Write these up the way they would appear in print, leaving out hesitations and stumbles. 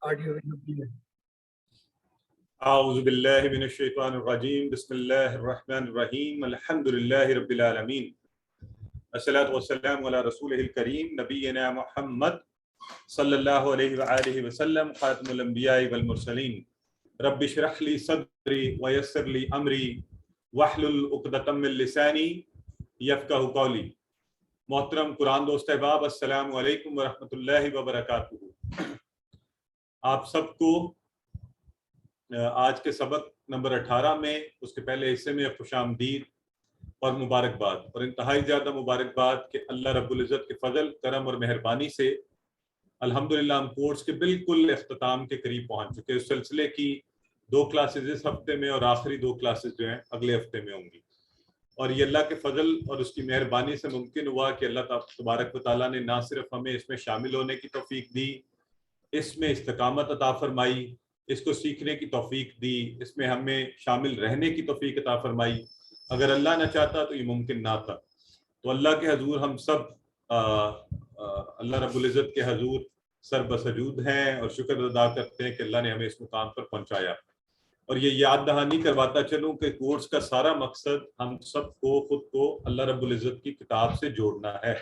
Audio video اعوذ باللہ من الشیطان الرجیم بسم اللہ الرحمن الرحیم الحمد للہ رب العالمین الصلاۃ والسلام علی رسولہ الکریم نبینا محمد صلی اللہ علیہ وآلہ وسلم خاتم الانبیاء والمرسلین رب اشرح لی صدری ویسر لی امری واحلل عقدۃ من لسانی یفقہوا قولی۔ محترم قرآن دوست احباب، السلام علیکم ورحمۃ اللہ وبرکاتہ۔ آپ سب کو آج کے سبق نمبر 18 میں، اس کے پہلے حصے میں خوش آمدید اور مبارکباد، اور انتہائی زیادہ مبارکباد کہ اللہ رب العزت کے فضل، کرم اور مہربانی سے الحمدللہ ہم کورس کے بالکل اختتام کے قریب پہنچ چکے۔ اس سلسلے کی 2 کلاسز اس ہفتے میں اور آخری 2 کلاسز جو ہیں اگلے ہفتے میں ہوں گی، اور یہ اللہ کے فضل اور اس کی مہربانی سے ممکن ہوا کہ اللہ تبارک و تعالیٰ نے نہ صرف ہمیں اس میں شامل ہونے کی توفیق دی، اس میں استقامت عطا فرمائی، اس کو سیکھنے کی توفیق دی، اس میں ہمیں شامل رہنے کی توفیق عطا فرمائی۔ اگر اللہ نہ چاہتا تو یہ ممکن نہ تھا۔ تو اللہ کے حضور ہم سب اللہ رب العزت کے حضور سر بسجود ہیں اور شکر ادا کرتے ہیں کہ اللہ نے ہمیں اس مقام پر پہنچایا۔ اور یہ یاد دہانی کرواتا چلوں کہ کورس کا سارا مقصد ہم سب کو، خود کو اللہ رب العزت کی کتاب سے جوڑنا ہے۔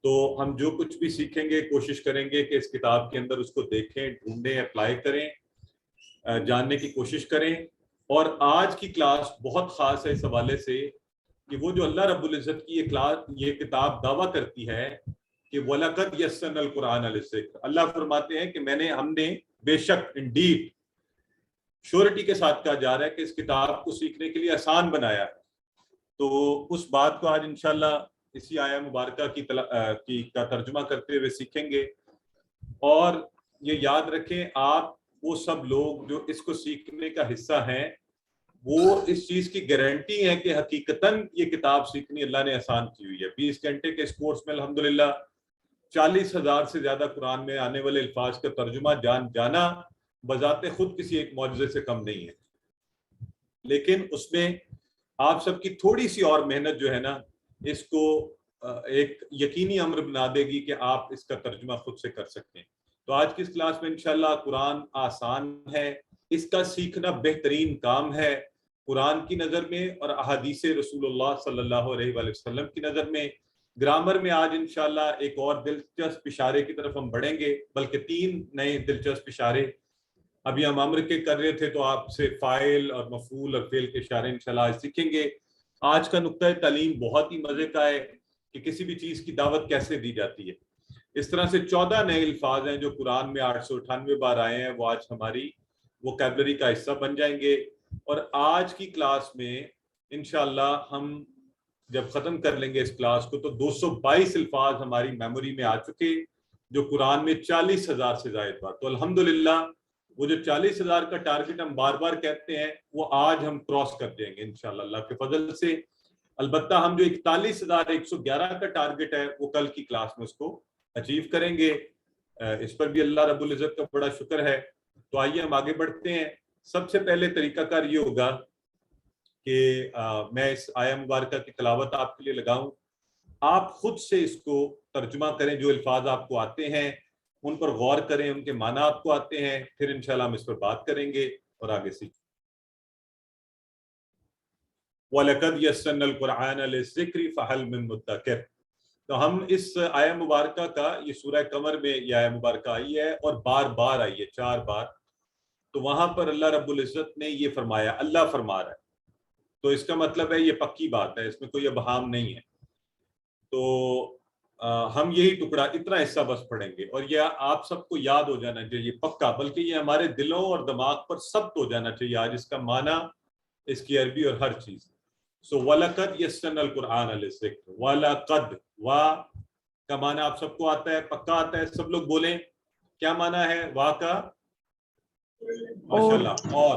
تو ہم جو کچھ بھی سیکھیں گے کوشش کریں گے کہ اس کتاب کے اندر اس کو دیکھیں، ڈھونڈیں، اپلائی کریں، جاننے کی کوشش کریں۔ اور آج کی کلاس بہت خاص ہے اس حوالے سے کہ وہ جو اللہ رب العزت کی یہ کتاب دعویٰ کرتی ہے کہ وَلَقَدْ يَسَّرْنَا الْقُرْآنَ لِلذِّكْرِ، اللہ فرماتے ہیں کہ ہم نے بے شک، انڈیڈ، شورٹی کے ساتھ کہا جا رہا ہے کہ اس کتاب کو سیکھنے کے لیے آسان بنایا ہے۔ تو اس بات کو آج انشاءاللہ اسی آیہ مبارکہ کا ترجمہ کرتے ہوئے سیکھیں گے۔ اور یہ یاد رکھیں، آپ وہ سب لوگ جو اس کو سیکھنے کا حصہ ہیں، وہ اس چیز کی گارنٹی ہے کہ حقیقتاً یہ کتاب سیکھنی اللہ نے آسان کی ہوئی ہے۔ 20 گھنٹے کے اس کورس میں الحمدللہ 40,000 سے زیادہ قرآن میں آنے والے الفاظ کا ترجمہ جانا بذات خود کسی ایک معجزے سے کم نہیں ہے، لیکن اس میں آپ سب کی تھوڑی سی اور محنت جو ہے نا، اس کو ایک یقینی امر بنا دے گی کہ آپ اس کا ترجمہ خود سے کر سکتے ہیں۔ تو آج کی اس کلاس میں انشاءاللہ قرآن آسان ہے، اس کا سیکھنا بہترین کام ہے قرآن کی نظر میں اور احادیث رسول اللہ صلی اللہ علیہ وآلہ وسلم کی نظر میں۔ گرامر میں آج انشاءاللہ ایک اور دلچسپ اشارے کی طرف ہم بڑھیں گے، بلکہ 3 نئے دلچسپ اشارے۔ ابھی ہم امر کے کر رہے تھے تو آپ سے فاعل اور مفعول اور فعل کے اشارے انشاءاللہ آج سیکھیں گے۔ آج کا نقطہ تعلیم بہت ہی مزے کا ہے کہ کسی بھی چیز کی دعوت کیسے دی جاتی ہے۔ اس طرح سے 14 نئے الفاظ ہیں جو قرآن میں 898 بار آئے ہیں، وہ آج ہماری ووکیبلری کا حصہ بن جائیں گے۔ اور آج کی کلاس میں انشاءاللہ ہم جب ختم کر لیں گے اس کلاس کو تو 222 الفاظ ہماری میموری میں آ چکے، جو قرآن میں 40,000 سے زائد بار۔ تو الحمدللہ وہ جو 40,000 کا ٹارگٹ ہم بار بار کہتے ہیں، وہ آج ہم کراس کر دیں گے انشاءاللہ اللہ کے فضل سے۔ البتہ ہم جو 41,111 کا ٹارگٹ ہے وہ کل کی کلاس میں اس کو اچیو کریں گے۔ اس پر بھی اللہ رب العزت کا بڑا شکر ہے۔ تو آئیے ہم آگے بڑھتے ہیں۔ سب سے پہلے طریقہ کار یہ ہوگا کہ میں اس آیہ مبارکہ کی تلاوت آپ کے لیے لگاؤں، آپ خود سے اس کو ترجمہ کریں، جو الفاظ آپ کو آتے ہیں ان پر غور کریں، ان کے معنی آپ کو آتے ہیں، پھر انشاءاللہ ہم اس پر بات کریں گے اور آگے سیکھیں۔ وَلَقَدْ يَسَّرْنَا الْقُرْآنَ لِلذِّكْرِ فَهَلْ مِن مُدَّكِرٍ۔ تو ہم اس آیہ مبارکہ کا، یہ سورہ قمر میں یہ آیہ مبارکہ آئی ہے اور بار بار آئی ہے، 4 بار۔ تو وہاں پر اللہ رب العزت نے یہ فرمایا، اللہ فرما رہا ہے، تو اس کا مطلب ہے یہ پکی بات ہے، اس میں کوئی ابہام نہیں ہے۔ تو ہم یہی ٹکڑا، اتنا حصہ بس پڑھیں گے، اور یہ آپ سب کو یاد ہو جانا چاہیے پکا، بلکہ یہ ہمارے دلوں اور دماغ پر ثبت ہو جانا چاہیے آج، اس کا معنی، اس کی عربی اور ہر چیز۔ سو وَلَقَدْ يَسَّرْنَا الْقُرْآنَ لِلذِّكْرِ۔ وَلَقَدْ، وا کا معنی آپ سب کو آتا ہے، پکا آتا ہے، سب لوگ بولیں کیا معنی ہے وا کا؟ ماشاءاللہ، اور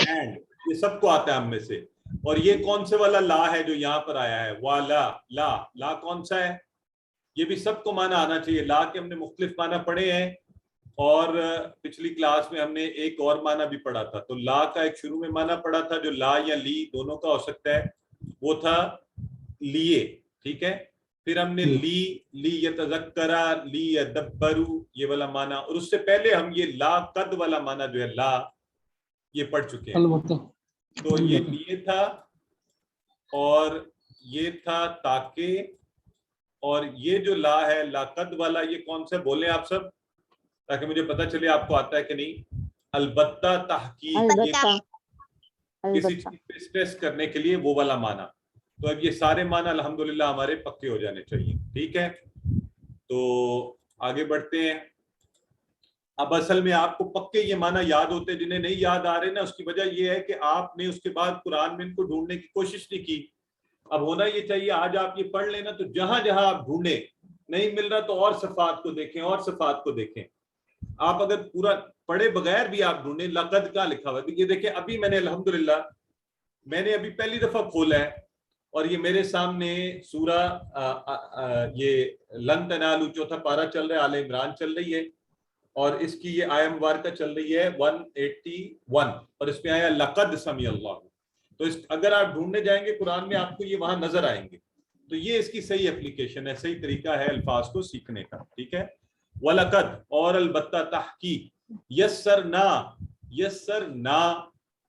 اینڈ، یہ سب کو آتا ہے ہم میں سے۔ اور یہ کون سے والا لا ہے جو یہاں پر آیا ہے؟ والا، لا کون سا ہے؟ یہ بھی سب کو معنی آنا چاہیے۔ لا کے ہم نے مختلف معنی پڑھے ہیں، اور پچھلی کلاس میں ہم نے ایک اور معنی بھی پڑھا تھا۔ تو لا کا ایک شروع میں معنی پڑھا تھا جو لا یا لی دونوں کا ہو سکتا ہے، وہ تھا لیے، ٹھیک ہے۔ پھر ہم نے لی یتذکرا لی یدبرو یہ والا معنی، اور اس سے پہلے ہم یہ لا قد والا معنی جو ہے لا یہ پڑھ چکے ہیں. تو یہ لیے تھا اور یہ تھا تاکہ، اور یہ جو لا ہے لا قد والا یہ کون سے بولیں آپ سب تاکہ مجھے پتہ چلے آپ کو آتا ہے کہ نہیں. البتہ تحقیق، کسی چیز پہ اسٹریس کرنے کے لیے وہ والا معنی. تو اب یہ سارے معنی الحمدللہ ہمارے پکے ہو جانے چاہیے. ٹھیک ہے، تو آگے بڑھتے ہیں. اب اصل میں آپ کو پکے یہ معنی یاد ہوتے، جنہیں نہیں یاد آ رہے نا اس کی وجہ یہ ہے کہ آپ نے اس کے بعد قرآن میں ان کو ڈھونڈنے کی کوشش نہیں کی. اب ہونا یہ چاہیے آج آپ یہ پڑھ لینا تو جہاں جہاں آپ ڈھونڈیں نہیں مل رہا تو اور صفات کو دیکھیں اور صفات کو دیکھیں. آپ اگر پورا پڑھے بغیر بھی آپ ڈھونڈیں لقد کا لکھا ہوا ہے. یہ دیکھیں ابھی میں نے الحمدللہ میں نے ابھی پہلی دفعہ کھولا ہے اور یہ میرے سامنے سورہ یہ لن تنالوا چوتھا پارہ چل رہا ہے، آل عمران چل رہی ہے اور اس کی یہ آیہ مبارکہ چل رہی ہے 181 اور اس میں آیا لقد سمع اللہ. تو اگر آپ ڈھونڈنے جائیں گے قرآن میں آپ کو یہ وہاں نظر آئیں گے. تو یہ اس کی صحیح اپلیکیشن ہے، صحیح طریقہ ہے الفاظ کو سیکھنے کا. ٹھیک ہے، وَلَقَدْ اور البتہ تحقیق، یسرنا یسرنا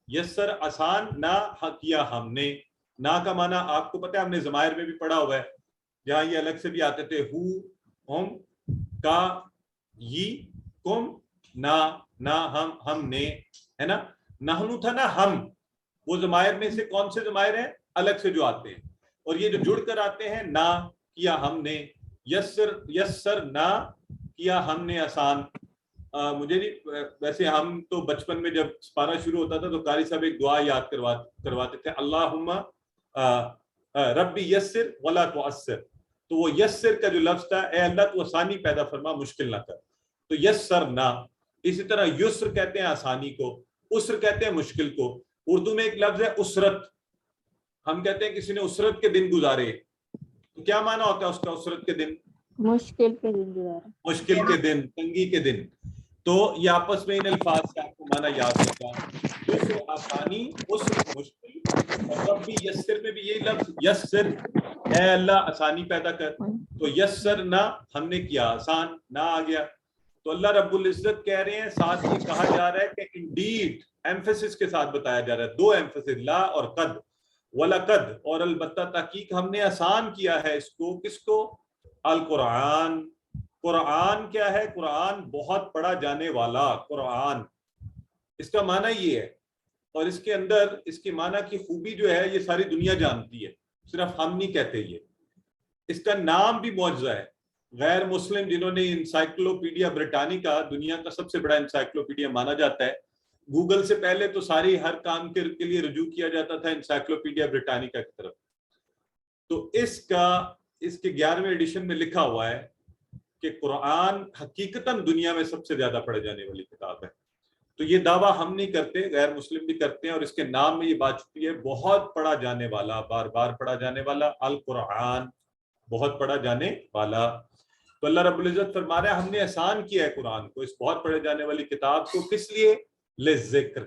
یسر آسان نہ کیا ہم نے. نا کا معنی آپ کو پتہ ہے ہم نے ضمائر میں بھی پڑھا ہوا ہے جہاں یہ الگ سے بھی آتے تھے ہو ہم کا یہ کم نا نا ہم نے ہے نا. نحنو تھا نا ہم، وہ ضمائر میں سے کون سے ضمائر ہیں الگ سے جو آتے ہیں، اور یہ جو جڑ کر آتے ہیں نا کیا ہم نے. یسر نہ کیا ہم نے آسان. مجھے نہیں ویسے ہم تو بچپن میں جب پارہ شروع ہوتا تھا تو قاری صاحب ایک دعا یاد کرواتے تھے، اللہم ربی یسر ولا تعسر. تو وہ یسر کا جو لفظ تھا اے اللہ تو آسانی پیدا فرما مشکل نہ کر. تو یسر نہ. اسی طرح یسر کہتے ہیں آسانی کو، اسر کہتے ہیں مشکل کو. اردو میں ایک لفظ ہے اسرت، ہم کہتے ہیں کسی نے اسرت کے دن گزارے، تو کیا معنی ہوتا ہے اس کا اسرت کے دن؟ مشکل کے دن گزارے، مشکل کے دن، تنگی کے دن. تو یہ آپس میں ان الفاظ کا آپ کو معنی یاد ہوگا. یسر آسانی، اسر مشکل، اور ربی یسر میں بھی یہی لفظ یسر اے اللہ آسانی پیدا کر. تو یسر نہ ہم نے کیا آسان، نہ آ گیا. تو اللہ رب العزت کہہ رہے ہیں ساتھ یہ کہا جا رہا ہے کہ انڈیڈ ایمفیسس کے ساتھ بتایا جا رہا ہے، دو ایمفیسس لا اور قد. وَلَقَدْ اور البتہ تحقیق ہم نے آسان کیا ہے اس کو، کس کو؟ القرآن. قرآن کیا ہے؟ قرآن بہت پڑھا جانے والا. قرآن اس کا معنی یہ ہے، اور اس کے اندر اس کے معنی کی خوبی جو ہے یہ ساری دنیا جانتی ہے، صرف ہم نہیں کہتے. یہ اس کا نام بھی معجزہ ہے. غیر مسلم جنہوں نے انسائکلوپیڈیا برٹانیکا دنیا کا سب سے بڑا انسائکلوپیڈیا مانا جاتا ہے، گوگل سے پہلے تو ساری ہر کام کے لیے رجوع کیا جاتا تھا انسائکلوپیڈیا برٹانیکا کی طرف. تو اس کے 11ویں ایڈیشن میں لکھا ہوا ہے کہ قرآن حقیقتاً دنیا میں سب سے زیادہ پڑھے جانے والی کتاب ہے. تو یہ دعویٰ ہم نہیں کرتے، غیر مسلم بھی کرتے ہیں، اور اس کے نام میں یہ بات چھپی ہے بہت پڑھا جانے والا، بار بار پڑھا جانے والا. القرآن بہت پڑھا جانے والا. تو اللہ رب العزت فرما رہا ہے ہم نے آسان کیا ہے قرآن کو، اس بہت پڑھے جانے والی کتاب کو. کس لیے؟ لذکر.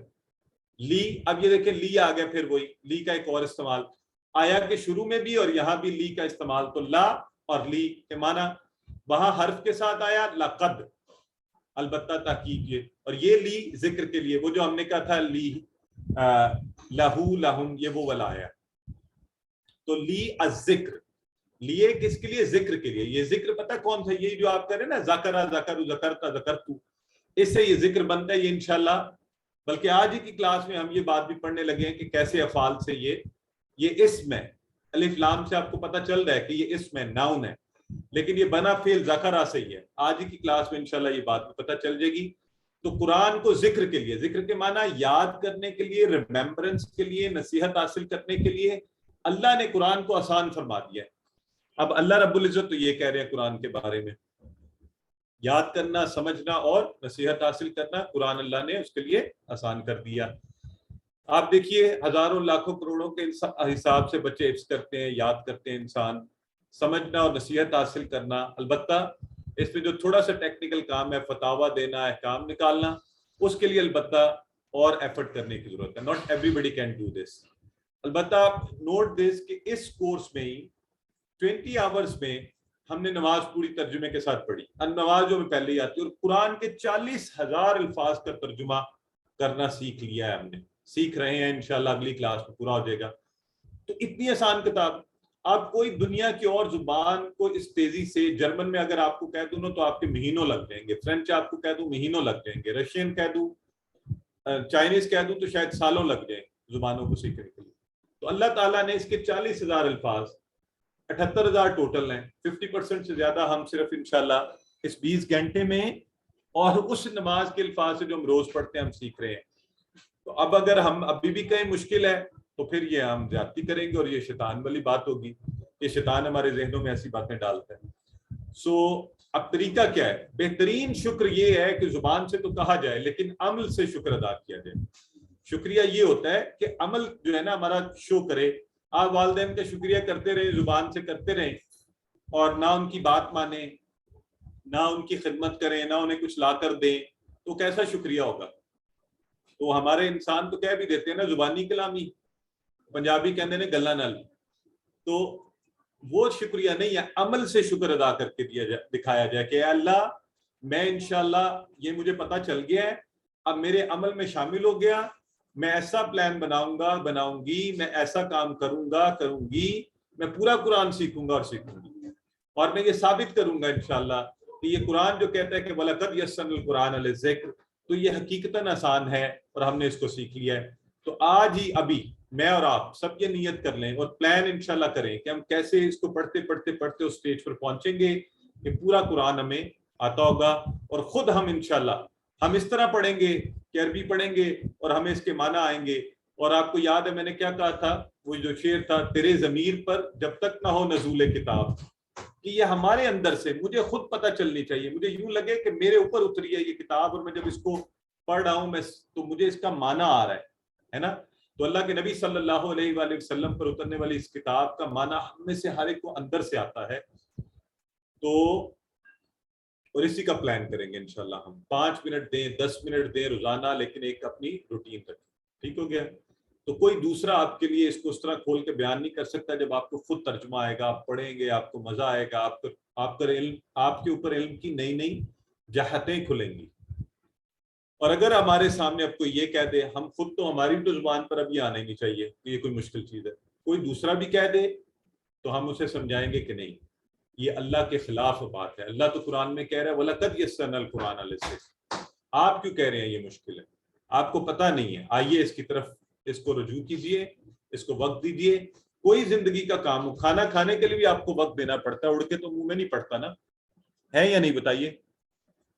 لی، اب یہ دیکھیں لی آ گیا، پھر وہی لی کا ایک اور استعمال آیا کہ شروع میں بھی اور یہاں بھی لی کا استعمال. تو لا اور لی کے معنی وہاں حرف کے ساتھ آیا لقد، البتہ تحقیق یہ، اور یہ لی ذکر کے لیے. وہ جو ہم نے کہا تھا لی لہو لہم، یہ وہ والا آیا. تو لی الذکر، لیے کس کے لیے؟ ذکر کے لیے. یہ ذکر پتہ کون سا؟ یہ جو آپ کہہ رہے ہیں نا ذکر ذکر ذکرتا ذکرتو، اس سے یہ ذکر بنتا ہے. یہ انشاءاللہ بلکہ آج ہی کی کلاس میں ہم یہ بات بھی پڑھنے لگے ہیں کہ کیسے افعال سے یہ اسم ہے. الف لام سے آپ کو پتہ چل رہا ہے کہ یہ اسم ہے، ناؤن ہے، لیکن یہ بنا فعل ذکرہ سے ہی ہے. آج ہی کی کلاس میں انشاءاللہ یہ بات بھی پتہ چل جائے گی. تو قرآن کو ذکر کے لیے، ذکر کے معنی یاد کرنے کے لیے، ریممبرنس کے لیے، نصیحت حاصل کرنے کے لیے اللہ نے قرآن کو آسان فرما دیا ہے. اب اللہ رب العزت تو یہ کہہ رہے ہیں قرآن کے بارے میں، یاد کرنا، سمجھنا اور نصیحت حاصل کرنا قرآن اللہ نے اس کے لیے آسان کر دیا. آپ دیکھیے ہزاروں لاکھوں کروڑوں کے حساب سے بچے حفظ کرتے ہیں، یاد کرتے ہیں. انسان سمجھنا اور نصیحت حاصل کرنا، البتہ اس میں جو تھوڑا سا ٹیکنیکل کام ہے، فتاویٰ دینا، احکام نکالنا، اس کے لیے البتہ اور ایفرٹ کرنے کی ضرورت ہے. Not everybody can do this. البتہ نوٹ دس کہ اس کورس میں ہی 20 آورز میں ہم نے نماز پوری ترجمے کے ساتھ پڑھی، نماز جو ہمیں پہلے ہی آتی ہے، اور قرآن کے 40,000 الفاظ کا ترجمہ کرنا سیکھ لیا ہے ہم نے، سیکھ رہے ہیں، انشاءاللہ اگلی کلاس میں پورا ہو جائے گا۔ تو اتنی آسان کتاب، آپ کوئی دنیا کی اور زبان کو اس تیزی سے، جرمن میں اگر آپ کو کہہ دوں نا تو آپ کے مہینوں لگ جائیں گے، فرینچ آپ کو کہہ دوں مہینوں لگ جائیں گے، رشین کہہ دوں، چائنیز کہہ دوں تو شاید سالوں لگ جائیں زبانوں کو سیکھنے کے لیے۔ تو اللہ تعالیٰ نے اس کے 40,000 الفاظ، 78,000 ٹوٹل ہیں، 50% سے زیادہ ہم صرف انشاءاللہ اس 20 گھنٹے میں اور اس نماز کے الفاظ سے جو ہم روز پڑھتے ہیں ہم سیکھ رہے ہیں۔ تو اب اگر ہم ابھی بھی کہیں مشکل ہے تو پھر یہ ہم زیادتی کریں گے، اور یہ شیطان والی بات ہوگی، یہ شیطان ہمارے ذہنوں میں ایسی باتیں ڈالتا ہے۔ اب طریقہ کیا ہے؟ بہترین شکر یہ ہے کہ زبان سے تو کہا جائے لیکن عمل سے شکر ادا کیا جائے۔ شکریہ یہ ہوتا ہے کہ عمل جو ہے نا ہمارا شو کرے۔ آپ والدین کا شکریہ کرتے رہیں، زبان سے کرتے رہیں، اور نہ ان کی بات مانیں، نہ ان کی خدمت کریں، نہ انہیں کچھ لا کر دیں، تو کیسا شکریہ ہوگا؟ تو ہمارے انسان تو کہہ بھی دیتے ہیں نا زبانی کلامی، پنجابی کہتے ہیں گلا نال، تو وہ شکریہ نہیں ہے، عمل سے شکر ادا کر کے دکھایا جائے کہ اے اللہ میں انشاءاللہ یہ مجھے پتا چل گیا ہے، اب میرے عمل میں شامل ہو گیا، میں ایسا پلان بناؤں گی، میں ایسا کام کروں گی، میں پورا قرآن سیکھوں گا اور سیکھوں گی، اور میں یہ ثابت کروں گا انشاءاللہ کہ یہ قرآن جو کہتا ہے کہ وَلَقَدْ يَسَّرْنَا الْقُرْآنَ لِلذِّكْرِ، تو یہ حقیقتاً آسان ہے اور ہم نے اس کو سیکھ لیا ہے۔ تو آج ہی ابھی میں اور آپ سب یہ نیت کر لیں اور پلان انشاءاللہ کریں کہ ہم کیسے اس کو پڑھتے اس سٹیج پر پہنچیں گے کہ پورا قرآن ہمیں آتا ہوگا، اور خود ہم انشاءاللہ ہم اس طرح پڑھیں گے کہ عربی پڑھیں گے اور ہمیں اس کے معنی آئیں گے۔ اور آپ کو یاد ہے میں نے کیا کہا تھا، وہ جو شعر تھا، تیرے ضمیر پر جب تک نہ ہو نزول کتاب، کہ یہ ہمارے اندر سے مجھے خود پتہ چلنی چاہیے، مجھے یوں لگے کہ میرے اوپر اتری ہے یہ کتاب، اور میں جب اس کو پڑھ رہا ہوں تو مجھے اس کا معنی آ رہا ہے نا۔ تو اللہ کے نبی صلی اللہ علیہ وآلہ وسلم پر اترنے والی اس کتاب کا معنی ہم میں سے ہر ایک کو اندر سے آتا ہے۔ تو اور اسی کا پلان کریں گے انشاءاللہ، ہم 5 منٹ دیں، 10 منٹ دیں روزانہ، لیکن ایک اپنی روٹین رکھیں، ٹھیک ہو گیا؟ تو کوئی دوسرا آپ کے لیے اس کو اس طرح کھول کے بیان نہیں کر سکتا۔ جب آپ کو خود ترجمہ آئے گا، آپ پڑھیں گے، آپ کو مزہ آئے گا، آپ کے اوپر علم کی نئی نئی جہتیں کھلیں گی۔ اور اگر ہمارے سامنے اب کوئی یہ کہہ دے، ہم خود تو، ہماری تو زبان پر اب یہ آنا ہی نہیں چاہیے کہ یہ کوئی مشکل چیز ہے، کوئی دوسرا بھی کہہ دے تو ہم اسے سمجھائیں گے کہ نہیں، یہ اللہ کے خلاف بات ہے۔ اللہ تو قرآن میں کہہ رہا ہے وَلَقَدْ يَسَّرْنَا الْقُرْآنَ لِلذِّكْرِ، آپ کیوں کہہ رہے ہیں یہ مشکل ہے؟ آپ کو پتہ نہیں ہے، آئیے اس کی طرف، اس کو رجوع کیجئے، اس کو وقت دیجئے۔ کوئی زندگی کا کام ہو، کھانا کھانے کے لیے بھی آپ کو وقت دینا پڑتا ہے، اڑ کے تو منہ میں نہیں پڑتا نا، ہے یا نہیں بتائیے؟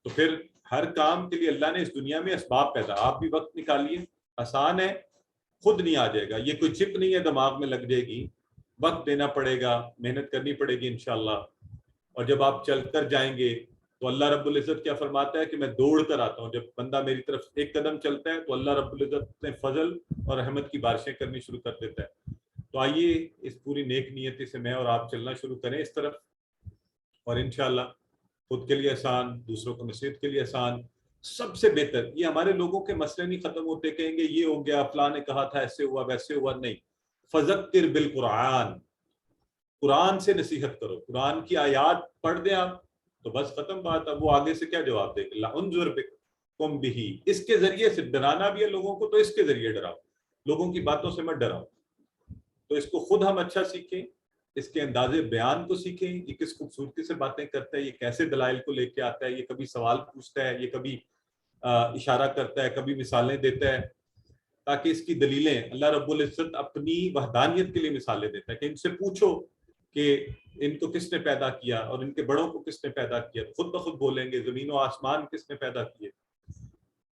تو پھر ہر کام کے لیے اللہ نے اس دنیا میں اسباب پیدا، آپ بھی وقت نکالیے، آسان ہے، خود نہیں آ جائے گا، یہ کوئی چپ نہیں ہے دماغ میں لگ جائے گی، وقت دینا پڑے گا، محنت کرنی پڑے گی انشاءاللہ۔ اور جب آپ چل کر جائیں گے تو اللہ رب العزت کیا فرماتا ہے کہ میں دوڑ کر آتا ہوں، جب بندہ میری طرف ایک قدم چلتا ہے تو اللہ رب العزت نے فضل اور رحمت کی بارشیں کرنی شروع کر دیتا ہے۔ تو آئیے اس پوری نیک نیتی سے میں اور آپ چلنا شروع کریں اس طرف، اور انشاءاللہ خود کے لیے آسان، دوسروں کو نصیحت کے لیے آسان، سب سے بہتر۔ یہ ہمارے لوگوں کے مسئلے نہیں ختم ہوتے، کہیں گے یہ ہو گیا، فلاں نے کہا تھا ایسے ہوا ویسے ہوا، نہیں، فذکر بالقرآن، قرآن سے نصیحت کرو، قرآن کی آیات پڑھ دیں آپ تو بس ختم بات۔ اب وہ آگے سے کیا جواب دے گا؟ لَأُنذِرَ بِكُم بِهِ، اس کے ذریعے سے ڈرانا بھی ہے لوگوں کو، تو اس کے ذریعے ڈراؤ، لوگوں کی باتوں سے مت ڈراؤ۔ تو اس کو خود ہم اچھا سیکھیں، اس کے انداز بیان کو سیکھیں، یہ کس خوبصورتی سے باتیں کرتا ہے، یہ کیسے دلائل کو لے کے آتا ہے، یہ کبھی سوال پوچھتا ہے، یہ کبھی اشارہ کرتا ہے، کبھی مثالیں دیتا ہے، تاکہ اس کی دلیلیں، اللہ رب العزت اپنی وحدانیت کے لیے مثالیں دیتا ہے کہ ان سے پوچھو کہ ان کو کس نے پیدا کیا اور ان کے بڑوں کو کس نے پیدا کیا، خود بخود بولیں گے زمین و آسمان کس نے پیدا کیے،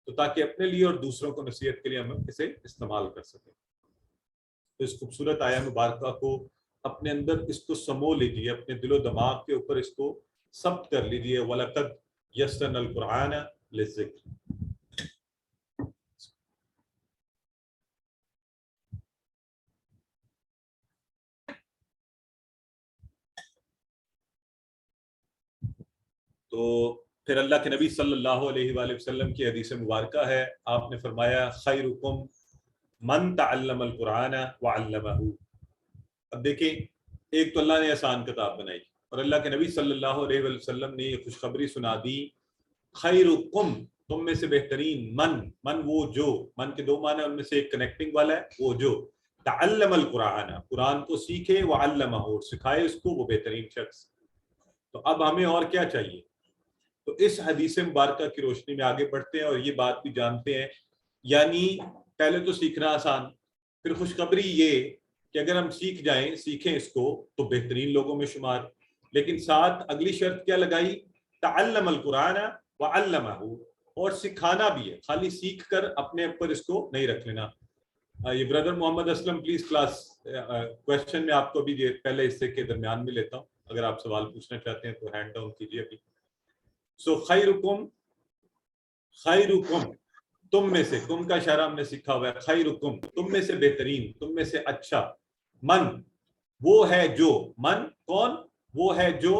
تو تاکہ اپنے لیے اور دوسروں کو نصیحت کے لیے ہم اسے استعمال کر سکیں۔ تو اس خوبصورت آیہ مبارکہ کو اپنے اندر اس کو سمو لیجیے، اپنے دل و دماغ کے اوپر اس کو ثبت کر لیجیے، وَلَقَدْ يَسَّرْنَا الْقُرْآنَ لِلذِّكْرِ۔ تو پھر اللہ کے نبی صلی اللہ علیہ وآلہ وسلم کی حدیث مبارکہ ہے، آپ نے فرمایا خیرکم من تعلم القرآن وعلمہ۔ اب دیکھیں ایک تو اللہ نے آسان کتاب بنائی اور اللہ کے نبی صلی اللہ علیہ وسلم نے یہ خوشخبری سنا دی، خیرکم، تم میں سے بہترین، من وہ جو، من کے دو معنی، ان میں سے ایک کنیکٹنگ والا ہے، وہ جو تعلم القرآن، قرآن کو سیکھے، وعلمہ، اور سکھائے اس کو، وہ بہترین شخص۔ تو اب ہمیں اور کیا چاہیے؟ تو اس حدیث مبارکہ کی روشنی میں آگے بڑھتے ہیں اور یہ بات بھی جانتے ہیں، یعنی پہلے تو سیکھنا آسان، پھر خوشخبری یہ کہ اگر ہم سیکھ جائیں، سیکھیں اس کو، تو بہترین لوگوں میں شمار، لیکن ساتھ اگلی شرط کیا لگائی؟ تعلم القرآن وعلمہ، اور سکھانا بھی ہے، خالی سیکھ کر اپنے اوپر اس کو نہیں رکھ لینا۔ یہ brother Muhammad Aslam please class question میں آپ کو بھی پہلے حصے کے درمیان میں لیتا ہوں، اگر آپ سوال پوچھنا چاہتے ہیں تو ہینڈ ڈاؤن کیجیے ابھی۔ سو خیرکم، خیرکم، تم میں سے، کم کا اشارہ ہم نے سیکھا ہوا ہے، خیرکم، تم میں سے بہترین، تم میں سے اچھا، من وہ ہے جو، من کون؟ وہ ہے جو،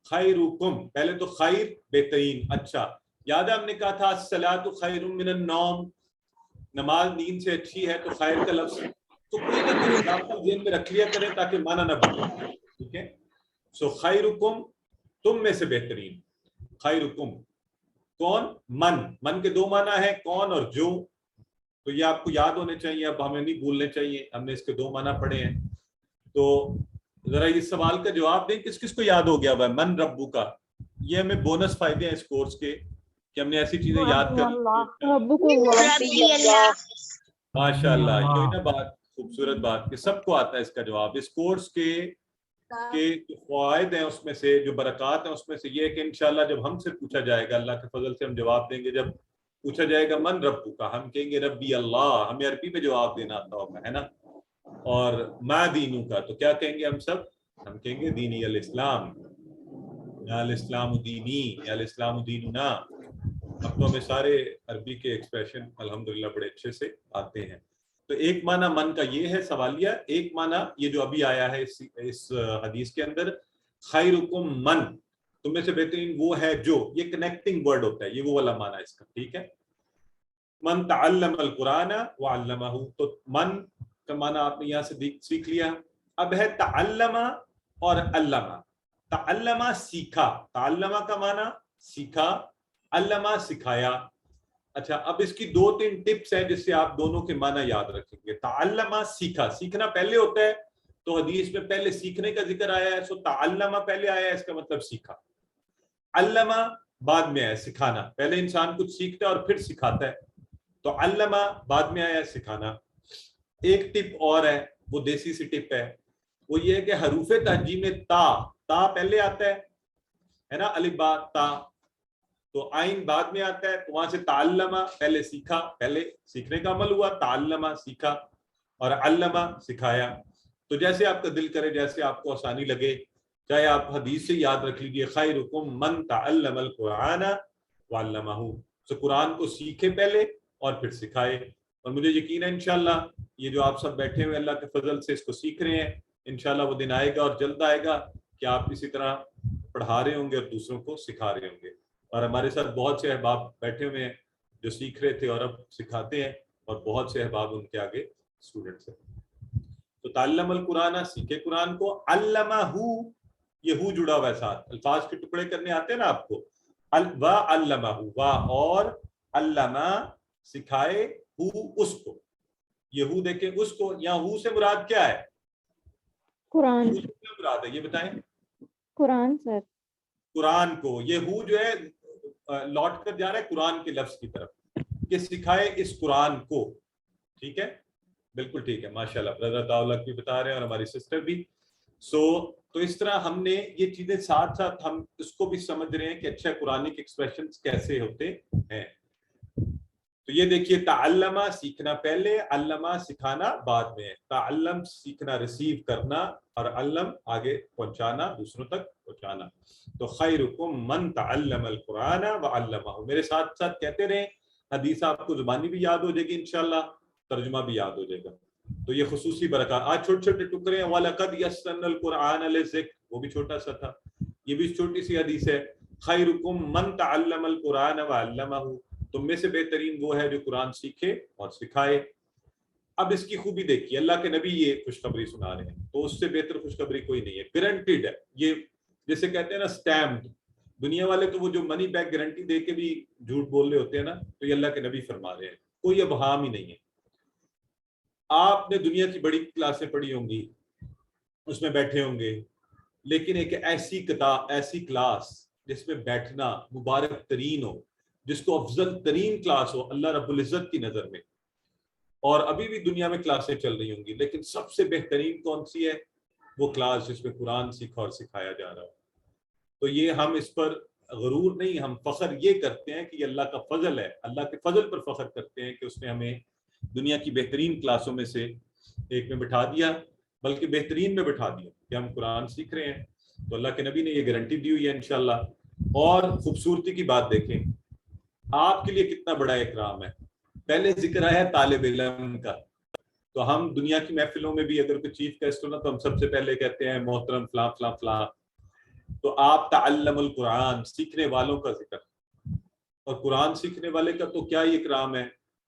خیرکم، پہلے تو خیر بہترین، اچھا، یاد ہے ہم نے کہا تھا الصلاۃ خیر من النوم، نماز نیند سے اچھی ہے، تو خیر کا لفظ تو کوئی نہ کوئی اضافہ ذہن میں رکھ لیا کریں تاکہ معنی نہ بھولیں، ٹھیک ہے؟ سو خیرکم، تم میں سے بہترین، خیرکم کون؟ من کے دو معنی ہیں، کون اور جو، تو یہ آپ کو یاد ہونے چاہیے، اب ہمیں نہیں بھولنے چاہیے، ہم نے اس کے دو معنی پڑھے ہیں۔ تو ذرا اس سوال کا جواب دیں، کس کس کو یاد ہو گیا ہوا ہے من ربو کا؟ یہ ہمیں بونس فائدے ہیں اس کورس کے کہ ہم نے ایسی چیزیں یاد کر ماشاء اللہ، یہ نا بات، خوبصورت بات کہ سب کو آتا ہے اس کا جواب۔ اس کورس کے جو فوائد ہیں اس میں سے، جو برکات ہیں اس میں سے یہ ہے کہ انشاءاللہ جب ہم سے پوچھا جائے گا، اللہ کے فضل سے ہم جواب دیں گے، جب پوچھا جائے گا من ربو کا، ہم کہیں گے ربی اللہ، ہمیں عربی میں جواب دینا آتا ہوگا، ہے نا؟ اور ما دینو کا تو کیا کہیں گے ہم سب؟ ہم کہیں گے دینی الاسلام، یا الاسلام دینی، یا الاسلام دیننا۔ اب تو ہمیں سارے عربی کے ایکسپریشن الحمدللہ بڑے اچھے سے آتے ہیں۔ تو ایک معنی من کا یہ ہے سوالیہ، ایک معنی یہ جو ابھی آیا ہے اس حدیث کے اندر، خیرکم من، تم میں سے بہترین وہ ہے جو، یہ کنیکٹنگ ورڈ ہوتا ہے، یہ وہ والا معنی اس کا، ٹھیک ہے؟ من تعلم القرآن وعلمہ، تو من کا معنی آپ نے یہاں سے سیکھ لیا۔ اب ہے تعلمہ اور علمہ۔ تعلمہ سیکھا، تعلمہ کا معنی سیکھا، علمہ سکھایا۔ اچھا، اب اس کی دو تین ٹپس ہیں جس سے آپ دونوں کے معنی یاد رکھیں گے۔ تعلمہ سیکھا، سیکھنا پہلے ہوتا ہے، تو حدیث میں پہلے سیکھنے کا ذکر آیا ہے، سو تعلمہ پہلے آیا ہے، اس کا مطلب سیکھا۔ علمہ بعد میں آیا، سکھانا، پہلے انسان کچھ سیکھتا ہے اور پھر سکھاتا ہے، تو علمہ بعد میں آیا، سکھانا۔ ایک ٹپ اور ہے، وہ دیسی سی ٹپ ہے، وہ یہ ہے کہ حروف تہجی میں تا پہلے آتا ہے نا، الف با تا، تو آئین بعد میں آتا ہے، تو وہاں سے تعلمہ پہلے سیکھا، پہلے سیکھنے کا عمل ہوا، تعلمہ سیکھا، اور علمہ سکھایا۔ تو جیسے آپ کا دل کرے، جیسے آپ کو آسانی لگے، چاہے آپ حدیث سے یاد رکھ لیجئے، خیرکم من تعلم القرآن وعلمہ، تو قرآن کو سیکھے پہلے اور پھر سکھائے۔ اور مجھے یقین ہے انشاءاللہ یہ جو آپ سب بیٹھے ہوئے اللہ کے فضل سے اس کو سیکھ رہے ہیں، انشاءاللہ وہ دن آئے گا اور جلد آئے گا کہ آپ اسی طرح پڑھا رہے ہوں گے اور دوسروں کو سکھا رہے ہوں گے۔ اور ہمارے ساتھ بہت سے احباب بیٹھے ہوئے ہیں جو سیکھ رہے تھے اور اب سکھاتے ہیں، اور بہت سے احباب ان کے آگے اسٹوڈنٹس ہیں۔ تو تعلم القرآن، سیکھے قرآن کو، علمہ، یہ ہو جڑا ہوا ہے ساتھ، الفاظ کے ٹکڑے کرنے آتے ہیں نا آپ کو، وعلمہ، وا اور علمہ، سکھائے، اس کو، یہ ہو دیکھیں اس کو، یہاں ہو سے مراد کیا ہے؟ قرآن، مراد ہے یہ بتائیں؟ قرآن سر، قرآن کو، یہ ہو جو ہے لوٹ کر جا رہا ہے قرآن کے لفظ کی طرف، کہ سکھائے اس قرآن کو، ٹھیک ہے؟ بالکل ٹھیک ہے، ماشاءاللہ برادر داؤلک بھی بتا رہے ہیں اور ہماری سسٹر بھی۔ تو اس طرح ہم نے یہ چیزیں ساتھ ساتھ ہم اس کو بھی سمجھ رہے ہیں کہ اچھا قرآنک ایکسپریشنز کیسے ہوتے ہیں۔ تو یہ دیکھیے، تعلمہ سیکھنا پہلے، علمہ سکھانا بعد میں، تعلم سیکھنا ریسیو کرنا، اور علم آگے پہنچانا، دوسروں تک پہنچانا۔ تو خیرکم من تعلم القرآن وعلمہ، میرے ساتھ ساتھ کہتے رہیں، حدیث آپ کو زبانی بھی یاد ہو جائے گی انشاءاللہ، ترجمہ بھی یاد ہو جائے گا۔ تو یہ خصوصی برکات، آج چھوٹے چھوٹے ٹکڑے ہیں، وَلَقَدْ يَسَّرْنَا الْقُرْآنَ لِلذِّكْرِ، وہ بھی چھوٹا سا تھا، یہ بھی چھوٹی سی حدیث ہے۔ خیرکم من تعلم القرآن وعلمہ، تم میں سے بہترین وہ ہے جو قرآن سیکھے اور سکھائے۔ اب اس کی خوبی دیکھیے، اللہ کے نبی یہ خوشخبری سنا رہے ہیں، تو اس سے بہتر خوشخبری کوئی نہیں ہے، گارنٹیڈ ہے یہ، جیسے کہتے ہیں نا اسٹیمپڈ. دنیا والے تو وہ جو منی بیک گارنٹی دے کے بھی جھوٹ بول رہے ہوتے ہیں نا، تو یہ اللہ کے نبی فرما رہے ہیں، کوئی ابہام ہی نہیں ہے. آپ نے دنیا کی بڑی کلاسیں پڑھی ہوں گی، اس میں بیٹھے ہوں گے، لیکن ایک ایسی کتاب، ایسی کلاس جس میں بیٹھنا مبارک ترین ہو، جس کو افضل ترین کلاس ہو اللہ رب العزت کی نظر میں، اور ابھی بھی دنیا میں کلاسیں چل رہی ہوں گی، لیکن سب سے بہترین کون سی ہے؟ وہ کلاس جس میں قرآن سیکھا اور سکھایا جا رہا ہو. تو یہ ہم اس پر غرور نہیں، ہم فخر یہ کرتے ہیں کہ یہ اللہ کا فضل ہے، اللہ کے فضل پر فخر کرتے ہیں کہ اس نے ہمیں دنیا کی بہترین کلاسوں میں سے ایک میں بٹھا دیا، بلکہ بہترین میں بٹھا دیا کہ ہم قرآن سیکھ رہے ہیں. تو اللہ کے نبی نے یہ گارنٹی دی ہوئی ہے انشاءاللہ. اور خوبصورتی کی بات دیکھیں، آپ کے لیے کتنا بڑا اکرام ہے. پہلے ذکر آیا طالب علم کا، تو ہم دنیا کی محفلوں میں بھی اگر کوئی چیف گیسٹ ہونا تو ہم سب سے پہلے کہتے ہیں محترم فلاں فلاں فلاں. تو آپ تعلم القرآن، سیکھنے والوں کا ذکر، اور قرآن سیکھنے والے کا تو کیا ہی اکرام ہے.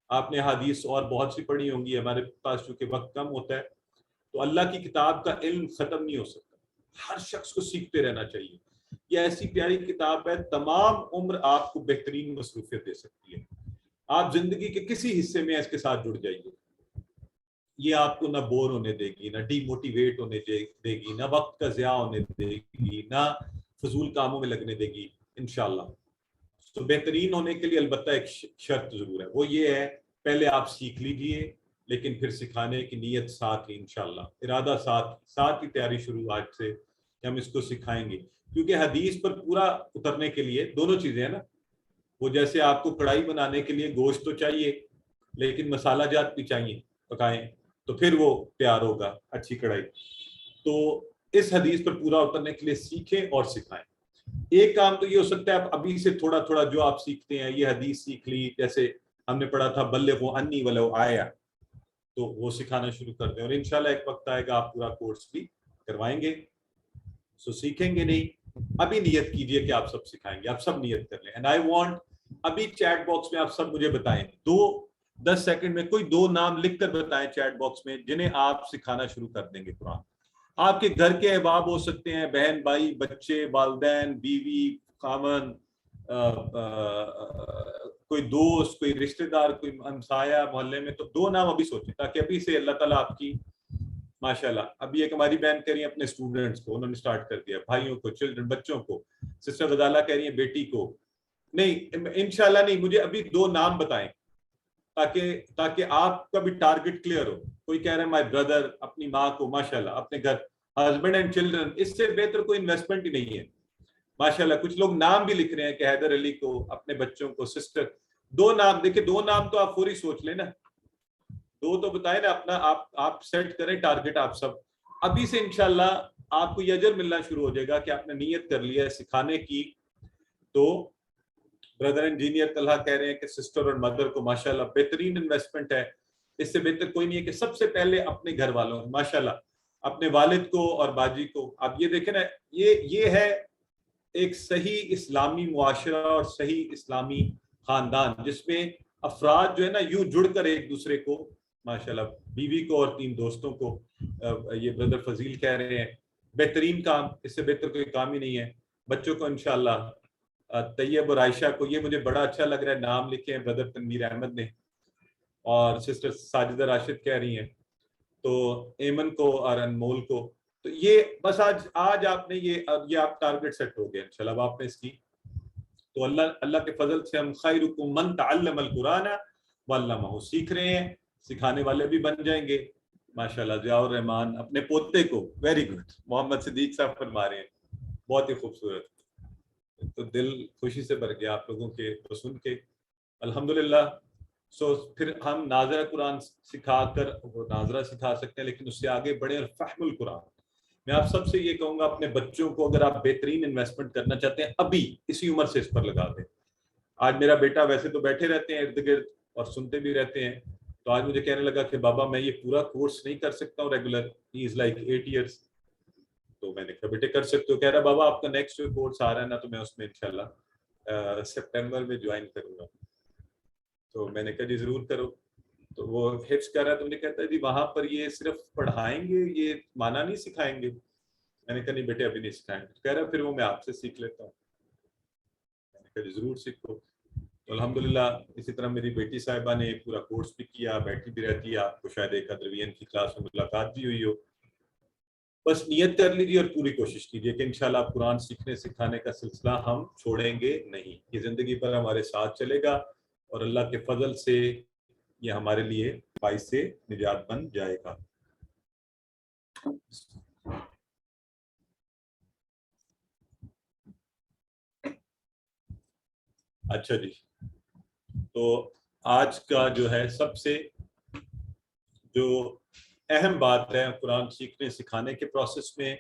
آپ نے حدیث اور بہت سی پڑھی ہوں گی، ہمارے پاس چونکہ وقت کم ہوتا ہے، تو اللہ کی کتاب کا علم ختم نہیں ہو سکتا، ہر شخص کو سیکھتے رہنا چاہیے. یہ ایسی پیاری کتاب ہے، تمام عمر آپ کو بہترین مصروفیت دے سکتی ہے. آپ زندگی کے کسی حصے میں اس کے ساتھ جڑ جائیے، یہ آپ کو نہ بور ہونے دے گی، نہ ڈی موٹیویٹ ہونے دے گی، نہ وقت کا ضیاع ہونے دے گی، نہ فضول کاموں میں لگنے دے گی انشاءاللہ. تو بہترین ہونے کے لیے البتہ ایک شرط ضرور ہے، وہ یہ ہے پہلے آپ سیکھ لیجئے، لیکن پھر سکھانے کی نیت ساتھ ہی انشاءاللہ، ارادہ ساتھ کی تیاری شروع آج سے کہ ہم اس کو سکھائیں گے. کیونکہ حدیث پر پورا اترنے کے لیے دونوں چیزیں ہیں نا، وہ جیسے آپ کو کڑھائی بنانے کے لیے گوشت تو چاہیے، لیکن مسالہ جات بھی چاہیے پکائیں تو پھر وہ تیار ہوگا اچھی کڑھائی. تو اس حدیث پر پورا اترنے کے لیے سیکھیں اور سکھائیں. ایک کام تو یہ ہو سکتا ہے آپ ابھی سے تھوڑا تھوڑا جو آپ سیکھتے ہیں، یہ حدیث سیکھ لی، جیسے ہم نے پڑھا تھا بلغوا انی ولو آیا، تو وہ سکھانا شروع کر دیں، اور انشاءاللہ ایک وقت آئے گا آپ پورا کورس بھی کروائیں گے. سو سیکھیں گے نہیں، ابھی نیت کیجئے کہ آپ سب سکھائیں گے، آپ سب نیت کر لیں. اینڈ آئی وانٹ، ابھی چیٹ باکس میں آپ سب مجھے بتائیں، 10 سیکنڈ میں کوئی 2 نام لکھ کر بتائیں چیٹ باکس میں جنہیں آپ سکھانا شروع کر دیں گے قرآن. آپ کے گھر کے احباب ہو سکتے ہیں، بہن بھائی، بچے، والدین، بیوی، خاوند، کوئی دوست، کوئی رشتہ دار، کوئی ہمسایہ محلے میں، تو 2 نام ابھی سوچیں تاکہ ابھی سے اللہ تعالیٰ آپ کی ماشاءاللہ. ابھی ایک ہماری بہن کہہ رہی ہیں اپنے اسٹوڈنٹس کو، انہوں نے اسٹارٹ کر دیا، بھائیوں کو، چلڈرن، بچوں کو. سسٹر غزالہ کہہ رہی ہیں بیٹی کو. نہیں انشاءاللہ نہیں، مجھے ابھی 2 نام بتائیں تاکہ آپ کا بھی ٹارگٹ کلیئر ہو. کوئی کہہ رہا ہے مائی بردر، اپنی ماں کو، ماشاءاللہ اپنے گھر، ہسبینڈ اینڈ چلڈرن، اس سے بہتر کوئی انویسٹمنٹ ہی نہیں ہے ماشاءاللہ. کچھ لوگ نام بھی لکھ رہے ہیں کہ حیدر علی کو، اپنے بچوں کو، سسٹر. 2 نام دیکھیں، 2 نام تو آپ فوری سوچ لیں نا، 2 تو بتائیں نا اپنا. آپ سیٹ کریں ٹارگٹ، آپ سب ابھی سے انشاءاللہ آپ کو یہ اجر ملنا شروع ہو جائے گا کہ آپ نے نیت کر لی ہے سکھانے کی. تو بردر انجینئر طلحہ کہہ رہے ہیں کہ سسٹر اور مدر کو ماشاءاللہ بہترین انویسٹمنٹ ہے، اس سے بہتر کوئی نہیں ہے کہ سب سے پہلے اپنے گھر والوں، ماشاءاللہ اپنے والد کو اور باجی کو. آپ یہ دیکھیں نا، یہ ہے ایک صحیح اسلامی معاشرہ اور صحیح اسلامی خاندان، جس میں افراد جو ہے نا یوں جڑ کر ایک دوسرے کو، ماشاءاللہ بیوی کو اور 3 دوستوں کو. یہ بردر فضیل کہہ رہے ہیں بہترین کام، اس سے بہتر کوئی کام ہی نہیں ہے. بچوں کو انشاءاللہ طیب اور عائشہ کو، یہ مجھے بڑا اچھا لگ رہا ہے، نام لکھے ہیں بردر تنویر احمد نے، اور سسٹر ساجدہ راشد کہہ رہی ہیں، تو ایمن کو اور انمول کو. تو یہ بس آج آپ نے یہ آپ ٹارگٹ سیٹ ہو گیا انشاءاللہ. اب آپ نے اس کی، تو اللہ کے فضل سے ہم خیرکم من تعلم القرآن وعلمہ، سیکھ رہے ہیں، سکھانے والے بھی بن جائیں گے ماشاءاللہ. ضیاء الرحمان اپنے پوتے کو، ویری گڈ، محمد صدیق صاحب فرما رہے ہیں، بہت ہی خوبصورت. تو دل خوشی سے بھر گیا آپ لوگوں کے کو سن کے، الحمدللہ. سو پھر ہم ناظرہ قرآن سکھا کر، وہ ناظرہ سکھا سکتے ہیں، لیکن اس سے آگے بڑھیں اور فہم القرآن. میں آپ سب سے یہ کہوں گا اپنے بچوں کو، اگر آپ بہترین انویسٹمنٹ کرنا چاہتے ہیں ابھی اسی عمر سے اس پر لگا دیں. آج میرا بیٹا، ویسے تو بیٹھے رہتے ہیں ارد گرد اور سنتے بھی رہتے ہیں، تو آج مجھے کہنے لگا کہ بابا میں یہ پورا کورس نہیں کر سکتا ہوں regular, he is like 8 years. تو میں نے کہا بیٹے کر سکتے ہو. کہہ رہا بابا آپ کا نیکسٹ جو کورس آ رہا ہے نا، تو میں اس میں انشاءاللہ سپٹمبر میں جوائن کروں گا. تو میں نے کہا جی ضرور کرو. تو وہ حفظ کر رہا ہے، تو مجھے کہتا ہے جی وہاں پر یہ صرف پڑھائیں گے، یہ معنی نہیں سکھائیں گے؟ میں نے کہا نہیں بیٹے ابھی نہیں سکھائیں گے. کہہ رہا پھر وہ میں آپ سے سیکھ لیتا ہوں. میں نے کہا جی ضرور سیکھو. تو الحمدللہ اسی طرح میری بیٹی صاحبہ نے پورا کورس بھی کیا، بیٹھی بھی رہتی ہے. آپ کو شاید ایک ادروین کی کلاس میں ملاقات بھی ہوئی ہو. بس نیت کر لیجیے اور پوری کوشش کیجیے کہ انشاءاللہ آپ قرآن سیکھنے سکھانے کا سلسلہ ہم چھوڑیں گے نہیں. یہ زندگی پر ہمارے ساتھ چلے گا اور اللہ کے فضل سے یہ ہمارے لیے باعث سے نجات بن جائے گا. اچھا جی، تو آج کا جو ہے سب سے جو اہم بات ہے قرآن سیکھنے سکھانے کے پروسیس میں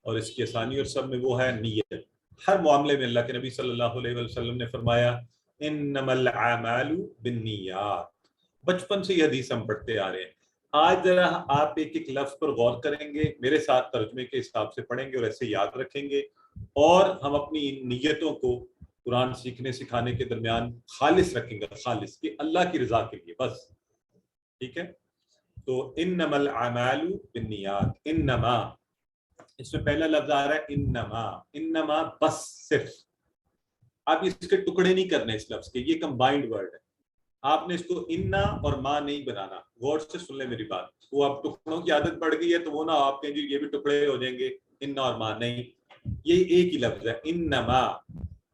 اور اس کی آسانی اور سب میں، وہ ہے نیت. ہر معاملے میں اللہ کے نبی صلی اللہ علیہ وسلم نے فرمایا انما الاعمال بالنیات. بچپن سے یہ حدیث ہم پڑھتے آ رہے ہیں. آج ذرا آپ ایک ایک لفظ پر غور کریں گے، میرے ساتھ ترجمے کے حساب سے پڑھیں گے اور ایسے یاد رکھیں گے، اور ہم اپنی نیتوں کو قرآن سیکھنے سکھانے کے درمیان خالص رکھیں گے، خالص کہ اللہ کی رضا کے لیے بس. ٹھیک ہے؟ تو انما الاعمال بالنیات، انما اس میں پہلا لفظ آ رہا ہے انما. انما بس صرف. آپ اس کے ٹکڑے نہیں کرنے اس لفظ کے، یہ کمبائنڈ ورڈ ہے. آپ نے اس کو انا اور ماں نہیں بنانا. غور سے سن لیں میری بات. وہ اب ٹکڑوں کی عادت پڑ گئی ہے تو وہ نہ آپ کہیں جی یہ بھی ٹکڑے ہو جائیں گے، انا اور ماں نہیں. یہ ایک ہی لفظ ہے انما،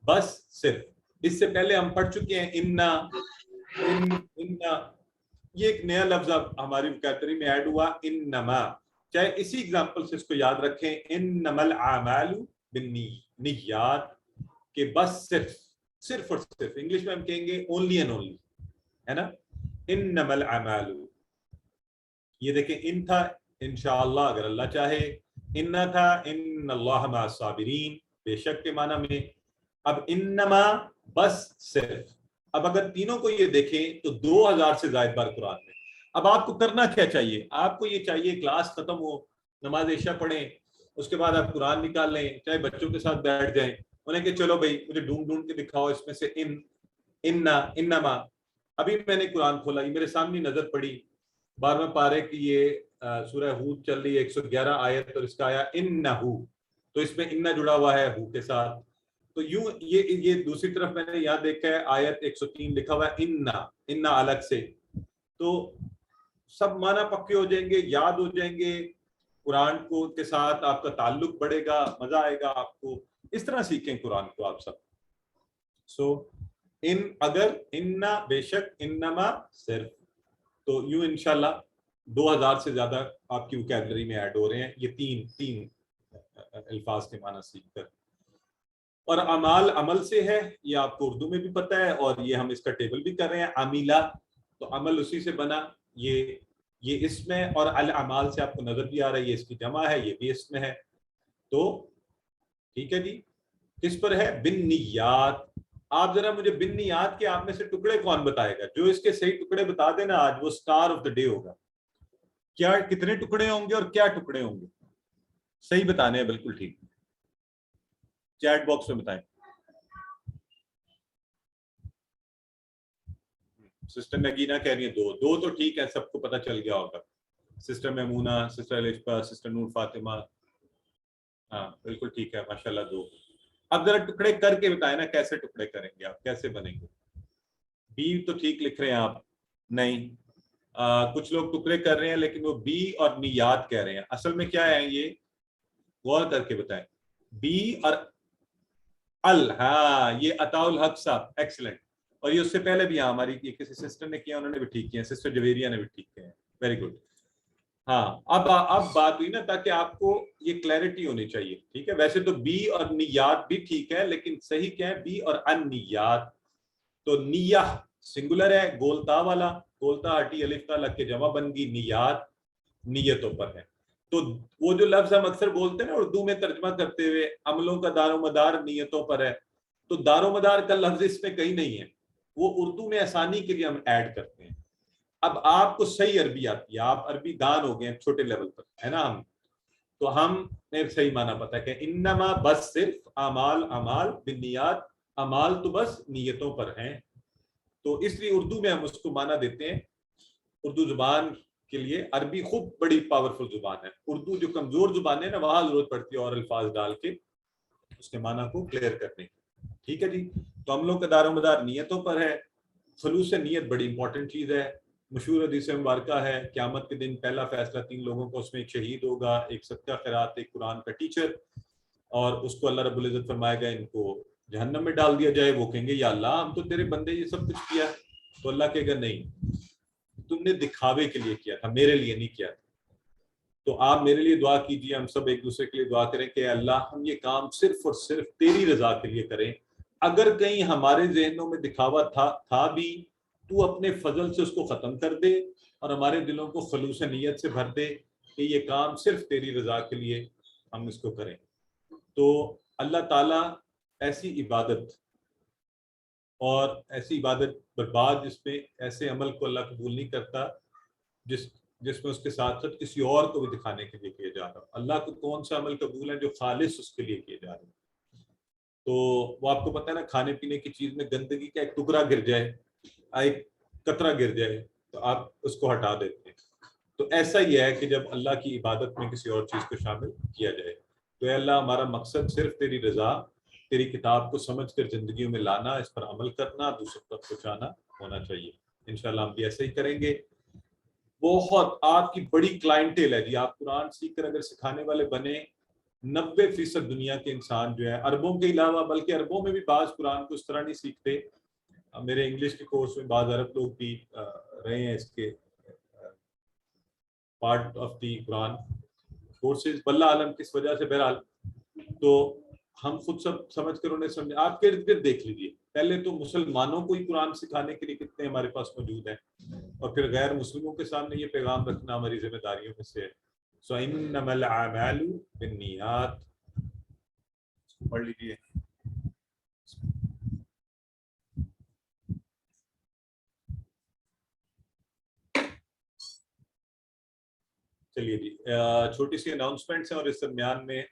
بس صرف. اس سے پہلے ہم پڑھ چکے ہیں انا. یہ ایک نیا لفظ اب ہماری وکیبلری میں ایڈ ہوا انما. چاہے اسی ایگزامپل سے اس کو یاد رکھیں انما الاعمال بالنیات، کہ بس صرف، صرف اور صرف. انگلش میں ہم کہیں گے اونلی اینڈ اونلی، ہے نا. انما الاعمال، یہ دیکھیں ان تھا انشاءاللہ اگر اللہ چاہے، ان تھا ان اللہ مع الصابرین بے شک کے معنی میں. اب انما بس صرف. اب اگر تینوں کو یہ دیکھیں تو 2000 سے زائد بار قرآن میں. اب آپ کو کرنا کیا چاہیے؟ آپ کو یہ چاہیے کلاس ختم ہو، نماز عشاء پڑھیں، اس کے بعد آپ قرآن نکال لیں، چاہے بچوں کے ساتھ بیٹھ جائیں، انہیں کہ چلو بھائی مجھے ڈھونڈ ڈھونڈ کے دکھاؤ اس میں سے انما. ابھی میں نے قرآن کھولا، یہ میرے سامنے نظر پڑی 12ویں پارے کی یہ سورہ ہود چل رہی ہے 111 آیت، اور اس کا آیا انہو، تو اس میں انہ جڑا ہوا ہے ہو کے ساتھ. تو یوں یہ دوسری طرف میں نے یہاں دیکھا ہے آیت 103 لکھا ہوا ہے انہ الگ سے. تو سب معنی پکے ہو جائیں گے، یاد ہو جائیں گے، قرآن کو کے ساتھ آپ کا تعلق بڑھے گا، مزہ آئے گا آپ کو. اس طرح سیکھیں قرآن کو آپ سب. سو اگر انہ بے شک، انما صرف، تو یوں انشاءاللہ 2000 سے زیادہ آپ کی وکیبلری میں ایڈ ہو رہے ہیں یہ تین الفاظ کے معنی سیکھ کر. اور اعمال عمل سے ہے، یہ آپ کو اردو میں بھی پتہ ہے، اور یہ ہم اس کا ٹیبل بھی کر رہے ہیں. عمیلہ، تو عمل اسی سے بنا، یہ اس میں، اور الاعمال سے آپ کو نظر بھی آ رہا ہے یہ اس کی جمع ہے، یہ بھی اس میں ہے. تو ٹھیک ہے جی. کس پر ہے؟ بالنیات. آپ ذرا مجھے بالنیات کے آپ میں سے ٹکڑے کون بتائے گا؟ جو اس کے صحیح ٹکڑے بتا دینا آج وہ سٹار آف دا ڈے ہوگا. کیا کتنے ٹکڑے ہوں گے اور کیا ٹکڑے ہوں گے؟ صحیح بتانے ہیں، بالکل ٹھیک. چیٹ باکس میں بتائیں. سسٹر نگینا کہہ رہی ہیں دو تو ٹھیک ہے، سب کو پتہ چل گیا ہوگا. Sister Maimoona, sister Alshifa, sister Noor Fatima, ہاں بالکل ٹھیک ہے ماشاءاللہ 2. اب ذرا ٹکڑے کر کے بتائیں نا کیسے ٹکڑے کریں گے آپ، کیسے بنیں گے؟ بی تو ٹھیک لکھ رہے ہیں آپ، نہیں کچھ لوگ ٹکڑے کر رہے ہیں لیکن وہ بی اور نیات کہہ رہے ہیں. اصل میں کیا ہے یہ غور کر کے بتائیں. بی اور ہاں یہ عطاء الحق صاحب ایکسلنٹ. اور یہ اس سے پہلے بھی ہماری کسی سسٹر نے کیا، انہوں نے بھی ٹھیک کیا، سسٹر جویریہ نے بھی ٹھیک کیا. Very good. ہاں اب بات ہوئی نا، تاکہ آپ کو یہ کلیئرٹی ہونی چاہیے. ٹھیک ہے، ویسے تو بی اور نیات بھی ٹھیک ہے لیکن صحیح کیا ہے؟ بی اور النیات. تو نیہ سنگولر ہے، گولتا والا، گولتا ہٹی الف تا لگ کے جمع بن گئی، نیات نیتوں پر ہے. تو وہ جو لفظ ہم اکثر بولتے ہیں نا اردو میں ترجمہ کرتے ہوئے، عملوں کا دار و مدار نیتوں پر ہے، تو دار و مدار کا لفظ اس میں کہیں نہیں ہے، وہ اردو میں آسانی کے لیے ہم ایڈ کرتے ہیں. اب آپ کو صحیح عربی آتی ہے، آپ عربی دان ہو گئے ہیں چھوٹے لیول پر، ہے نا ہم، تو ہم نے صحیح معنی پتا کہ انما بس صرف، اعمال بالنیات، اعمال تو بس نیتوں پر ہیں. تو اس لیے اردو میں ہم اس کو معنی دیتے ہیں اردو زبان کے لیے عربی خود بڑی پاورفل زبان ہے. اردو جو کمزور زبان ہے نا وہاں ضرورت پڑتی ہے اور الفاظ ڈال کے اس کے معنی کو کلیئر کرنے کی. ٹھیک ہے جی. تو ہم لوگ کا دار و مدار نیتوں پر ہے. خلوص نیت بڑی امپورٹنٹ چیز ہے. مشہور حدیث مبارکہ ہے قیامت کے دن پہلا فیصلہ 3 لوگوں کو، اس میں ایک شہید ہوگا، ایک صدقہ خیرات، ایک قرآن کا ٹیچر، اور اس کو اللہ رب العزت فرمائے گا ان کو جہنم میں ڈال دیا جائے. وہ کہیں گے یا اللہ ہم تو تیرے بندے یہ سب کچھ کیا. تو اللہ کہے گا نہیں، تم نے دکھاوے کے لیے کیا تھا، میرے لیے نہیں کیا تھا. تو آپ میرے لیے دعا کیجیے، ہم سب ایک دوسرے کے لیے دعا کریں کہ اللہ ہم یہ کام صرف اور صرف تیری رضا کے لیے کریں. اگر کہیں ہمارے ذہنوں میں دکھاوا تھا بھی، تو اپنے فضل سے اس کو ختم کر دے اور ہمارے دلوں کو خلوص نیت سے بھر دے کہ یہ کام صرف تیری رضا کے لیے ہم اس کو کریں. تو اللہ تعالیٰ ایسی عبادت اور ایسی عبادت برباد جس میں ایسے عمل کو اللہ قبول نہیں کرتا جس میں اس کے ساتھ ساتھ کسی اور کو بھی دکھانے کے لیے کیا جا رہا. اللہ کو کون سا عمل قبول ہے جو خالص اس کے لیے کیے جا رہے ہیں. تو وہ آپ کو پتہ ہے نا، کھانے پینے کی چیز میں گندگی کا ایک ٹکڑا گر جائے، ایک قطرہ گر جائے تو آپ اس کو ہٹا دیتے ہیں. تو ایسا ہی ہے کہ جب اللہ کی عبادت میں کسی اور چیز کو شامل کیا جائے. تو اے اللہ ہمارا مقصد صرف تیری رضا، تیری کتاب کو سمجھ کر زندگیوں میں لانا، اس پر عمل کرنا، دوسروں تک پہنچانا ہونا چاہیے. انشاءاللہ ہم بھی ایسا ہی کریں گے. بہت آپ کی بڑی کلائنٹیل ہے جی. آپ قرآن سیکھ کر اگر سکھانے والے بنے، 90% دنیا کے انسان جو ہے عربوں کے علاوہ، بلکہ عربوں میں بھی بعض قرآن کو اس طرح نہیں سیکھتے. میرے انگلش کے کورس میں بعض عرب لوگ بھی رہے ہیں اس کے part of the Quran courses, واللہ عالم کس وجہ سے. بہرحال تو ہم خود سب سمجھ کر انہیں سمجھے. آپ کے ارد گرد دیکھ لیجیے، پہلے تو مسلمانوں کو ہی قرآن سکھانے کے لیے کتنے ہمارے پاس موجود ہیں، اور پھر غیر مسلموں کے سامنے یہ پیغام رکھنا ہماری ذمہ داریوں میں سے ہے. وَإِنَّمَا الْأَعْمَالُ بِالنِّيَّاتِ. پڑھ لیجیے. چلیے جی، چھوٹی سی اناؤنسمنٹس ہیں اور اس درمیان میں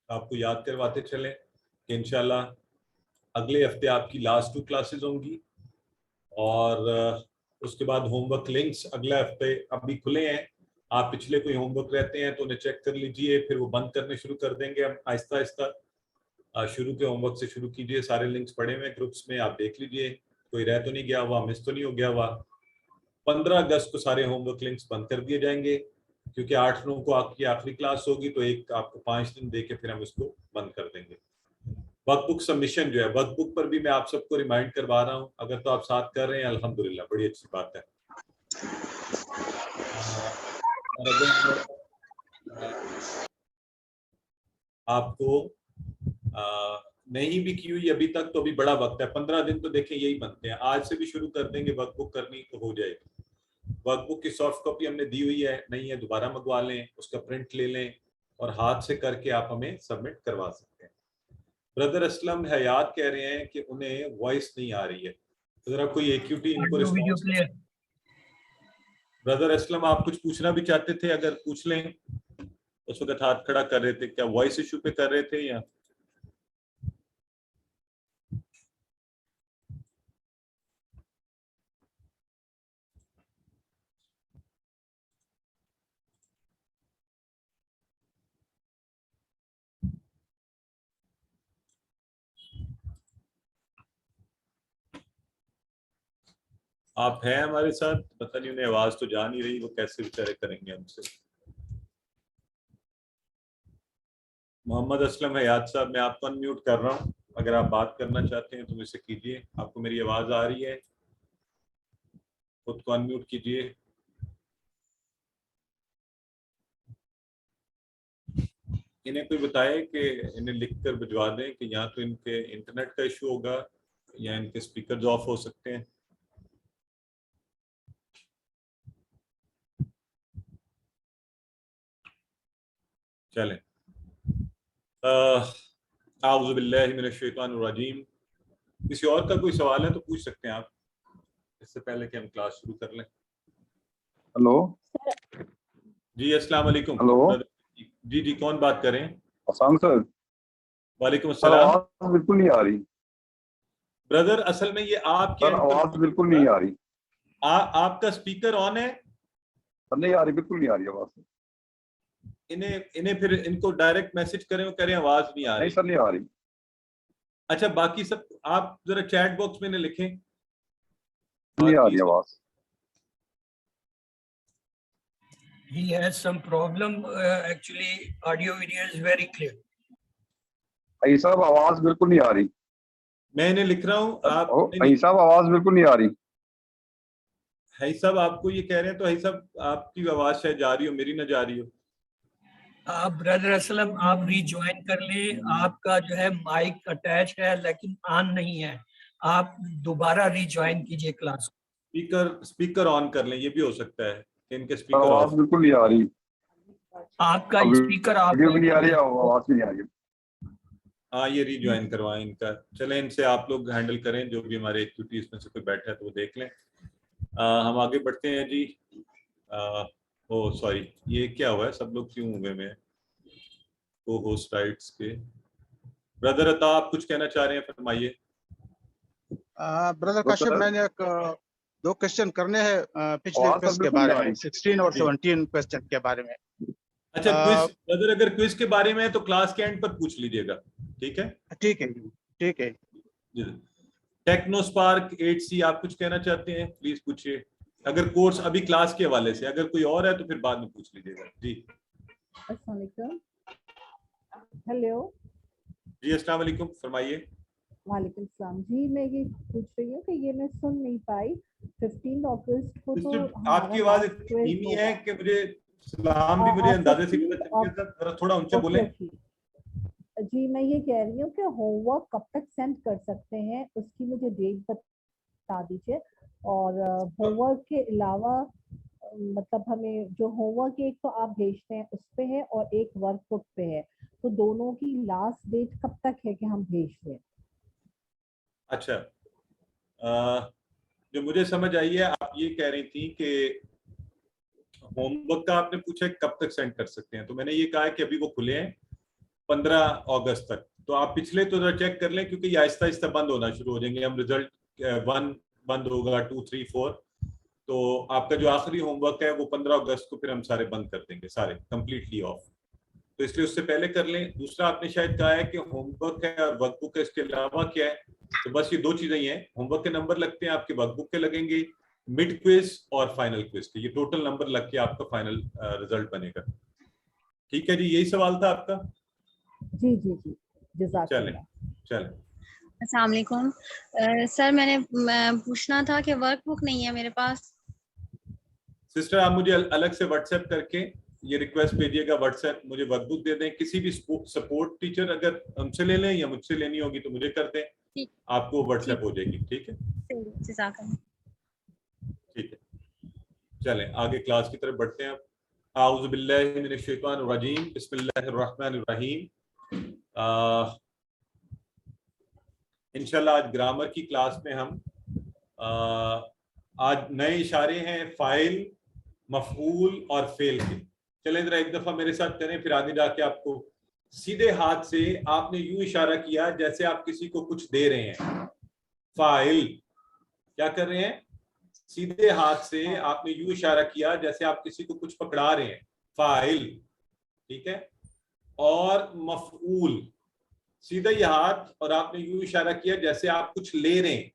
آپ کو یاد کرواتے چلیں کہ انشاءاللہ اگلے ہفتے آپ کی لاسٹ 2 کلاسز ہوں گی، اور اس کے بعد ہوم ورک لنکس اگلے ہفتے ابھی کھلے ہیں. آپ پچھلے کوئی ہوم ورک رہتے ہیں تو انہیں چیک کر لیجئے، پھر وہ بند کرنے شروع کر دیں گے ہم آہستہ آہستہ. شروع کے ہوم ورک سے شروع کیجئے. سارے لنکس پڑے ہوئے گروپس میں، آپ دیکھ لیجئے کوئی رہ تو نہیں گیا ہوا، مس تو نہیں ہو گیا ہوا. 15 اگست کو سارے ہوم ورک لنکس بند کر دیے جائیں گے، کیونکہ 8/9 کو آپ کی آخری کلاس ہوگی، تو ایک آپ کو 5 دن دے کے پھر ہم اس کو بند کر دیں گے. ورک بک سبمیشن جو ہے، ورک بک پر بھی میں آپ سب کو ریمائنڈ کروا رہا ہوں. اگر تو آپ ساتھ کر رہے ہیں الحمدللہ، بڑی اچھی بات ہے. اور اگر آپ کو نہیں بھی کی ہوئی ابھی تک تو ابھی بڑا وقت ہے. 15 دن تو دیکھیں یہی بنتے ہیں. آج سے بھی شروع کر دیں گے ورک بک کرنی تو ہو جائے گی. ورک بک کی سافٹ کاپی ہم نے دی ہوئی ہے، نہیں ہے دوبارہ منگوا لیں، اس کا پرنٹ لے لیں اور ہاتھ سے کر کے آپ ہمیں سبمٹ کروا سکتے ہیں. بردر اسلم حیات کہہ رہے ہیں کہ انہیں وائس نہیں آ رہی ہے، ذرا کوئی ایکیوٹی ان کو رسپانس. بردر اسلم آپ کچھ پوچھنا بھی چاہتے تھے، اگر پوچھ لیں. اس وقت ہاتھ کھڑا کر رہے تھے، کیا وائس ایشو پہ کر رہے تھے یا آپ ہیں ہمارے ساتھ؟ پتہ نہیں انہیں آواز تو جا نہیں رہی، وہ کیسے بیچارے کریں گے ہم سے. محمد اسلم حیات صاحب، میں آپ کو انمیوٹ کر رہا ہوں، اگر آپ بات کرنا چاہتے ہیں تو مجھ سے کیجیے. آپ کو میری آواز آ رہی ہے؟ خود کو انمیوٹ کیجیے. انہیں کوئی بتائے کہ انہیں لکھ کر بھجوا دیں کہ یا تو ان کے انٹرنیٹ کا ایشو ہوگا یا ان کے اسپیکرز آف ہو سکتے ہیں. چلیں. اعوذ باللہ من الشیطان الرجیم. کسی اور کا کوئی سوال ہے تو پوچھ سکتے ہیں آپ، اس سے پہلے کہ ہم کلاس شروع کر لیں. ہلو جی السلام علیکم. ہلو جی کون بات کر رہے ہیں؟ حسان سر. وعلیکم السلام. آواز بالکل نہیں آ رہی بردر، اصل میں یہ آپ کے سر، آواز بالکل نہیں آ رہی. آپ کا اسپیکر آن ہے؟ نہیں آ رہی، بالکل نہیں آ رہی آواز. انہیں پھر ان کو ڈائریکٹ میسج کریں، وہ کریں آواز نہیں آ رہی. نہیں سر نہیں آ رہی. اچھا باقی سب آپ ذرا چیٹ باکس میں انہیں لکھیں. نہیں آ رہی آواز. He has some problem. Actually, audio video is very clear. بھائی صاحب آواز بالکل نہیں آ رہی. میں انہیں لکھ رہا ہوں. آپ بھائی صاحب آواز بالکل نہیں آ رہی. حی صاحب آپ کو یہ کہہ رہے ہیں تو حی صاحب آپ کی آواز شاید جا رہی ہو، میری نہ جا رہی ہو. آپ برادر اسلم آپ ری جوائن کر لیں. آپ کا جو ہے مائک اٹیچ ہے لیکن آن نہیں ہے. آپ دوبارہ ری جوائن کیجئے کلاس. اسپیکر آن کر لیں، یہ بھی ہو سکتا ہے کہ ان کے اسپیکر آواز بالکل نہیں آ رہی. آپ کا اسپیکر آپ ویڈیو بھی نہیں آ رہی، آواز بھی نہیں آ رہی. ہاں یہ ری جوائن کروائیں ان کا. چلیں ان سے آپ لوگ ہینڈل کریں، جو بھی ہمارے ایکٹیویٹیز میں سے کوئی بیٹھا ہے تو وہ دیکھ لیں. ہم آگے بڑھتے ہیں جی. سوری یہ کیا ہوا ہے، سب لوگ کیوں ہوئے میں کو ہوسٹ رائٹس کے. بردر عطا آپ کچھ کہنا چاہ رہے ہیں، فرمائیے. برادر کاشف میں نے ایک 2 کوشچن کرنے ہیں پچھلے کوئز کے بارے میں، 16 اور 17 کوئسچن کے بارے میں. اچھا کوئز بردر اگر کوئز کے بارے میں ہے تو کلاس کے اینڈ پر پوچھ لیجئے گا، ٹھیک ہے؟ ٹھیک ہے ٹھیک ہے. ٹیکنو سپارک 8C آپ کچھ کہنا چاہتے ہیں پلیز پوچھئے. اگر کورس ابھی کلاس کے حوالے سے، اگر کوئی اور ہے تو پھر بعد میں پوچھ لیجئے گا. جی السلام علیکم. ہیلو. جی السلام علیکم، فرمائیے. وعلیکم السلام. جی میں یہ پوچھ رہی ہوں کہ یہ میں سن نہیں پائی 15 اگست کو تو آپ کی آواز اتنی دھیمی ہے کہ مجھے سلام بھی مجھے اندازے سے پتہ چل گیا تھا. ذرا تھوڑا اونچا بولیں. جی میں یہ کہہ رہی ہوں کہ ہوم ورک کب تک سینڈ کر سکتے ہیں، اس کی مجھے ڈیٹ بتا دیجیے. اور ہوم ورک کے علاوہ مطلب ہمیں جو ہوم ورک ایک تو آپ بھیجتے ہیں اس پہ ہے اور ایک ورک بک پہ ہے، تو دونوں کی لاسٹ ڈیٹ کب تک ہے کہ ہم بھیج دیں؟ اچھا جو مجھے سمجھ آئی ہے آپ یہ کہہ رہی تھی کہ ہوم ورک کا آپ نے پوچھا کب تک سینڈ کر سکتے ہیں، تو میں نے یہ کہا کہ ابھی وہ کھلے ہیں 15 اگست تک. تو آپ پچھلے تو ذرا چیک کر لیں کیونکہ یہ آہستہ آہستہ بند ہونا شروع ہو جائیں گے. ہم ریزلٹ 1 بند ہوگا، 2 3 4، تو آپ کا جو آخری ہوم ورک ہے وہ 15 اگست کو پھر ہم سارے بند کر دیں گے، سارے کمپلیٹلی آف. تو اس لیے اس سے پہلے کر لیں. دوسرا آپ نے شاید کہا ہے کہ ہوم ورک ہے اور ورک بک ہے، اس کے علاوہ کیا ہے؟ تو بس یہ 2 چیزیں ہی ہیں. ہوم ورک کے نمبر لگتے ہیں آپ کے، ورک بک کے لگیں گے، مڈ کوئز اور فائنل کوئز کے. یہ ٹوٹل نمبر لگ کے آپ کا فائنل رزلٹ بنے گا. ٹھیک ہے جی، یہی سوال تھا آپ کا. جی جی جی جزاک اللہ. چلیں. السلام علیکم سر، میں نے پوچھنا تھا کہ ورک بک نہیں ہے میرے پاس. سسٹر آپ مجھے الگ سے واٹس ایپ کر کے یہ ریکویسٹ بھیجیے گا، واٹس ایپ مجھے ورک بک دے دیں. کسی بھی سپورٹ ٹیچر اگر ہم سے لے لیں یا مجھ سے لینی ہوگی تو مجھے کر دیں، آپ کو واٹس ایپ ہو جائے گی. ٹھیک ہے جزاک اللہ. ٹھیک ہے چلیں آگے کلاس کی طرف بڑھتے ہیں. اعوذ باللہ من الشیطان الرجیم، بسم اللہ الرحمن الرحیم. انشاءاللہ آج گرامر کی کلاس میں ہم آج نئے اشارے ہیں فاعل، مفعول اور فعل کے. چلیں ذرا ایک دفعہ میرے ساتھ کریں، پھر آگے جا کے آپ کو سیدھے ہاتھ سے آپ نے یوں اشارہ کیا جیسے آپ کسی کو کچھ دے رہے ہیں. فاعل کیا کر رہے ہیں؟ سیدھے ہاتھ سے آپ نے یوں اشارہ کیا جیسے آپ کسی کو کچھ پکڑا رہے ہیں، فاعل. ٹھیک ہے. اور مفعول سیدھا یہ ہاتھ اور آپ نے یوں اشارہ کیا جیسے آپ کچھ لے رہے ہیں،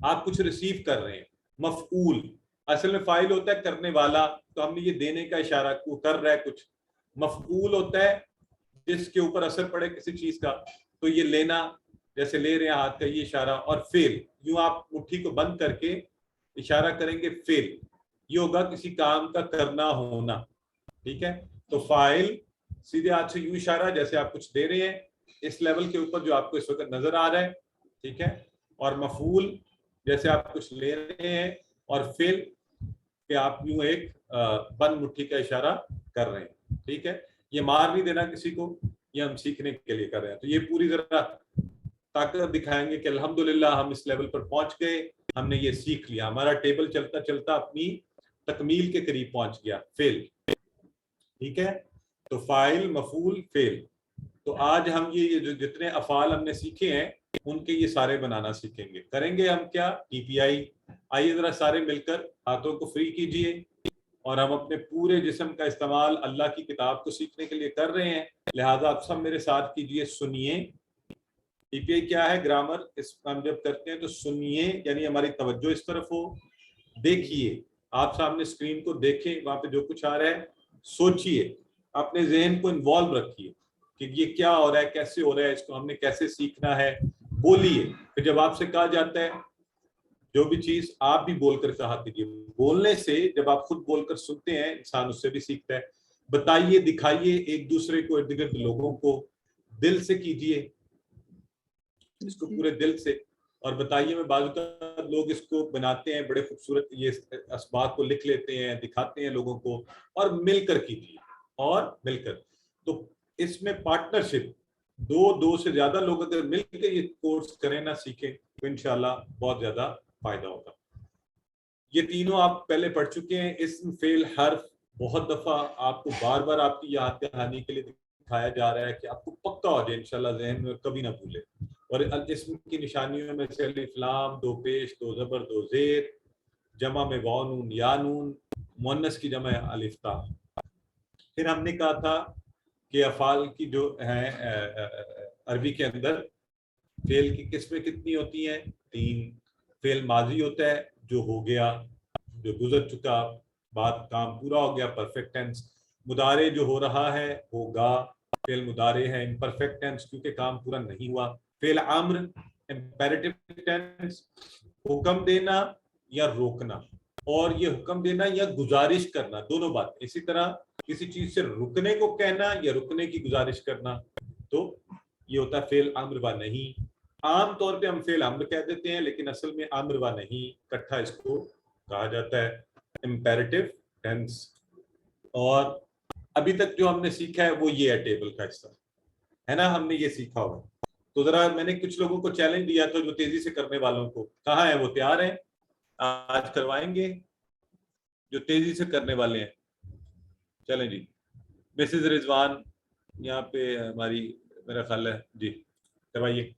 آپ کچھ ریسیو کر رہے ہیں. مفعول اصل میں فاعل ہوتا ہے کرنے والا، تو ہم نے یہ دینے کا اشارہ کر رہا ہے کچھ. مفعول ہوتا ہے جس کے اوپر اثر پڑے کسی چیز کا، تو یہ لینا جیسے لے رہے ہیں ہاتھ کا یہ اشارہ. اور فعل یوں آپ مٹھی کو بند کر کے اشارہ کریں گے، فعل یہ ہوگا کسی کام کا کرنا ہونا. ٹھیک ہے. تو فاعل سیدھے ہاتھ سے یوں اشارہ جیسے آپ کچھ دے رہے ہیں اس لیول کے اوپر جو آپ کو اس وقت نظر آ رہا ہے. ٹھیک ہے. اور مفعول جیسے آپ کچھ لے رہے ہیں، اور فعل کہ آپ یوں ایک بند مٹھی کا اشارہ کر رہے ہیں. ٹھیک ہے. یہ مار نہیں دینا کسی کو، یہ ہم سیکھنے کے لیے کر رہے ہیں. تو یہ پوری ذرا طاقت دکھائیں گے کہ الحمدللہ ہم اس لیول پر پہنچ گئے، ہم نے یہ سیکھ لیا، ہمارا ٹیبل چلتا چلتا اپنی تکمیل کے قریب پہنچ گیا. فعل. ٹھیک ہے. تو فاعل، مفعول، فعل. تو آج ہم یہ جو جتنے افعال ہم نے سیکھے ہیں ان کے یہ سارے بنانا سیکھیں گے. کریں گے ہم کیا؟ TPI. آئیے ذرا سارے مل کر ہاتھوں کو فری کیجئے اور ہم اپنے پورے جسم کا استعمال اللہ کی کتاب کو سیکھنے کے لیے کر رہے ہیں. لہٰذا آپ سب میرے ساتھ کیجئے. سنیے. TPI کیا ہے؟ گرامر. اس ہم جب کرتے ہیں تو سنیے یعنی ہماری توجہ اس طرف ہو. دیکھیے, آپ سامنے اسکرین کو دیکھیں, وہاں پہ جو کچھ آ رہا ہے سوچئے, اپنے ذہن کو انوالو رکھیے کہ یہ کیا ہو رہا ہے, کیسے ہو رہا ہے, اس کو ہم نے کیسے سیکھنا ہے. بولیے. پھر جب آپ سے کہا جاتا ہے جو بھی چیز آپ بھی بول کر کہا کیجیے. بولنے سے جب آپ خود بول کر سنتے ہیں انسان اس سے بھی سیکھتا ہے. بتائیے, دکھائیے ایک دوسرے کو, ارد گرد لوگوں کو. دل سے کیجیے اس کو, پورے دل سے. اور بتائیے, میں بعض اوقات لوگ اس کو بناتے ہیں بڑے خوبصورت, یہ اسباق کو لکھ لیتے ہیں, دکھاتے ہیں لوگوں کو, اور مل کر کیجیے. اور مل کر تو اس میں پارٹنرشپ, دو سے زیادہ لوگ اگر مل کے یہ کورس کریں نہ, سیکھیں, تو انشاءاللہ بہت زیادہ فائدہ ہوگا. یہ تینوں آپ پہلے پڑھ چکے ہیں. اسم, فعل, حرف بہت دفعہ آپ کو بار بار آپ کی یاد دہانی کے لیے دکھایا جا رہا ہے کہ آپ کو پکا ہو جائے انشاءاللہ, ذہن میں کبھی نہ بھولے. اور اسم کی نشانیوں میں سے الف لام, 2 پیش, 2 زبر, 2 زیر, جمع میں واو نون یا نون, مؤنث کی جمع الف تا. پھر ہم نے کہا تھا کہ افعال کی جو ہیں عربی کے اندر فعل کی قسمیں کتنی ہوتی ہیں؟ 3. فعل ماضی ہوتا ہے جو ہو گیا, جو گزر چکا, بات کام پورا ہو گیا, پرفیکٹ ٹینس. مضارع جو ہو رہا ہے, ہوگا. فعل مضارع ہے امپرفیکٹ ٹینس کیونکہ کام پورا نہیں ہوا. فعل امر امپیریٹو ٹینس, حکم دینا یا روکنا, اور یہ حکم دینا یا گزارش کرنا, دونوں باتیں. اسی طرح کسی چیز سے رکنے کو کہنا یا رکنے کی گزارش کرنا, تو یہ ہوتا ہے فعل امر و نہیں. عام طور پہ ہم فعل امر کہہ دیتے ہیں, لیکن اصل میں امر و نہیں اکٹھا اس کو کہا جاتا ہے امپیریٹو ٹینس. اور ابھی تک جو ہم نے سیکھا ہے وہ یہ ہے ٹیبل کا حصہ ہے نا, ہم نے یہ سیکھا ہوا. تو ذرا میں نے کچھ لوگوں کو چیلنج دیا تھا جو تیزی سے کرنے والوں کو, کہاں ہیں وہ؟ تیار ہیں؟ آج کروائیں گے جو تیزی سے کرنے والے ہیں. چلیں جی, مسز رضوان یہاں پہ ہماری, میرا خیال ہے, جی کروائیے.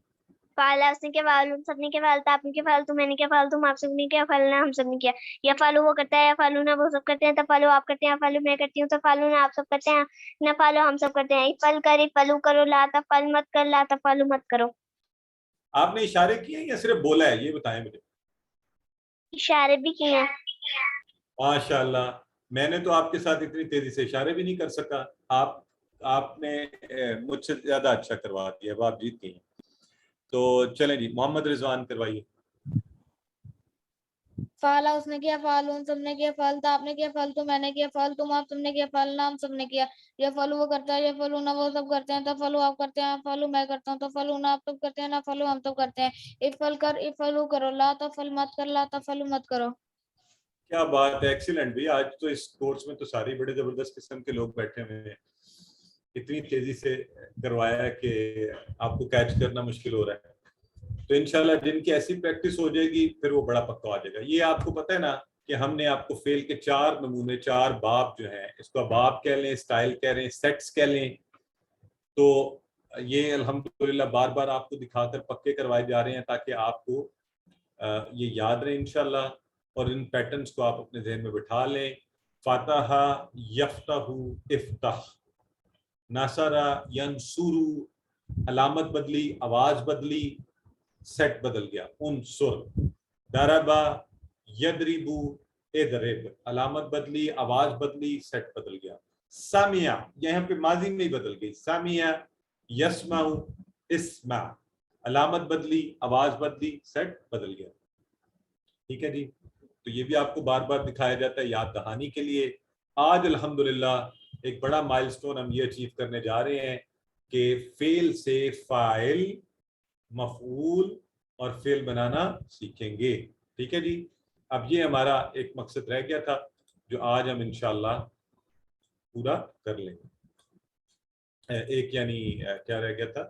فعل اس نے کیا, فعل سب نے کیا, فعل آپ نے کیا, فعل میں نے کیا, فعل تم آپ سب نے کیا, فعلنا ہم سب نے کیا. یا فعلو وہ کرتا ہے, یا فعلونا وہ سب کرتے ہیں, تفعلو آپ کرتے ہیں, فعلو میں کرتی ہوں, تفعلونا آپ سب کرتے ہیں, نہ فعلو ہم سب کرتے ہیں. افعل کر, افعلو کرو, لا تفعل مت کر, لا تفعلو مت کرو. آپ نے اشارے کیے ہیں یا صرف بولا ہے, یہ بتائیں مجھے. اشارے بھی کیے ہیں. ماشاءاللہ, میں نے تو آپ کے ساتھ اتنی تیزی سے اشارے بھی نہیں کر سکا. آپ نے مجھ سے زیادہ اچھا کروا دیا, اب آپ جیت گئی ہیں. تو چلیں جی, محمد رضوان کروائیے. فعل اس نے کیا, فعل ان سب نے کیا, فعل آپ نے کیا, فعل تو میں نے کیا, فعل تم آپ سب نے کیا, فعلنا ہم سب نے کیا. یا فعلو وہ کرتا ہے, یا فعلونا وہ سب کرتے ہیں, تفعلو آپ کرتے ہیں, فعلو میں کرتا ہوں, تفعلونا آپ سب کرتے ہیں, نہ فعلو ہم سب کرتے ہیں. افعل کر, افعلو کرو, لا تفعل مت کر, لا تفعلو مت کرو. کیا بات ہے, ایکسیلنٹ بھی. آج تو اس کورس میں تو سارے بڑے زبردست قسم کے لوگ بیٹھے ہوئے ہیں. اتنی تیزی سے کروایا ہے کہ آپ کو کیچ کرنا مشکل ہو رہا ہے. تو انشاءاللہ جن کی ایسی پریکٹس ہو جائے گی پھر وہ بڑا پکا آ جائے گا. یہ آپ کو پتہ ہے نا کہ ہم نے آپ کو فعل کے 4 نمونے, 4 باب جو ہیں, اس کو باب کہہ لیں, سٹائل کہہ لیں, سیٹس کہہ لیں, تو یہ الحمدللہ بار بار آپ کو دکھا کر پکے کروائے جا رہے ہیں تاکہ آپ کو یہ یاد رہے انشاءاللہ, اور ان پیٹرنز کو آپ اپنے ذہن میں بٹھا لیں. فاتح یفتح, افتح, نصر ینصر, علامت بدلی, آواز بدلی, سیٹ بدل گیا. انصر. ضرب یضرب, اضرب, علامت بدلی, آواز بدلی, سیٹ بدل گیا. سامع, یہاں پہ ماضی میں ہی بدل گئی, سامع یسمع, اسمع, علامت بدلی, آواز بدلی, سیٹ بدل گیا. ٹھیک ہے جی, تو یہ بھی آپ کو بار بار دکھایا جاتا ہے یاد دہانی کے لیے. آج الحمدللہ ایک بڑا مائل سٹون ہم یہ اچیو کرنے جا رہے ہیں کہ فعل سے فاعل, مفعول اور فعل بنانا سیکھیں گے. ٹھیک ہے جی, اب یہ ہمارا ایک مقصد رہ گیا تھا جو آج ہم انشاءاللہ پورا کر لیں گے. ایک یعنی کیا رہ گیا تھا,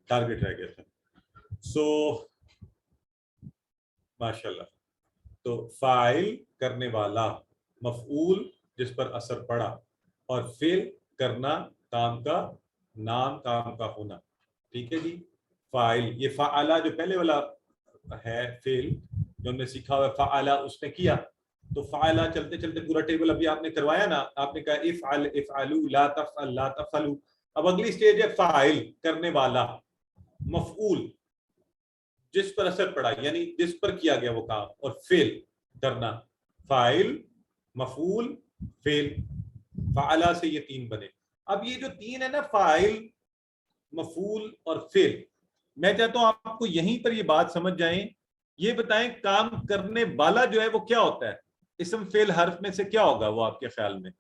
ٹارگٹ رہ گیا تھا. سو ماشاءاللہ, تو فاعل کرنے والا, مفعول جس پر اثر پڑا, اور فعل کرنا, کام کا نام, کام کا ہونا. ٹھیک ہے جی, فاعل. یہ فعلا جو پہلے والا ہے فعل جو ہم نے سیکھا ہوا ہے, فعلا اس نے کیا, تو فعلا چلتے چلتے پورا ٹیبل ابھی آپ نے کروایا نا, آپ نے کہا افعل افعلوا لا تفعل لا تفعلوا. اب اگلی سٹیج ہے فاعل, کرنے والا, مفعول جس پر اثر پڑا یعنی جس پر کیا گیا وہ کام, اور فعل کرنا, فاعل مفعول فعل. فعلا سے یہ تین بنے. اب یہ جو تین ہے نا فاعل مفعول اور فعل, میں چاہتا ہوں آپ کو یہیں پر یہ بات سمجھ جائیں. یہ بتائیں کام کرنے والا جو ہے وہ کیا ہوتا ہے, اسم فعل حرف میں سے کیا ہوگا وہ آپ کے خیال میں؟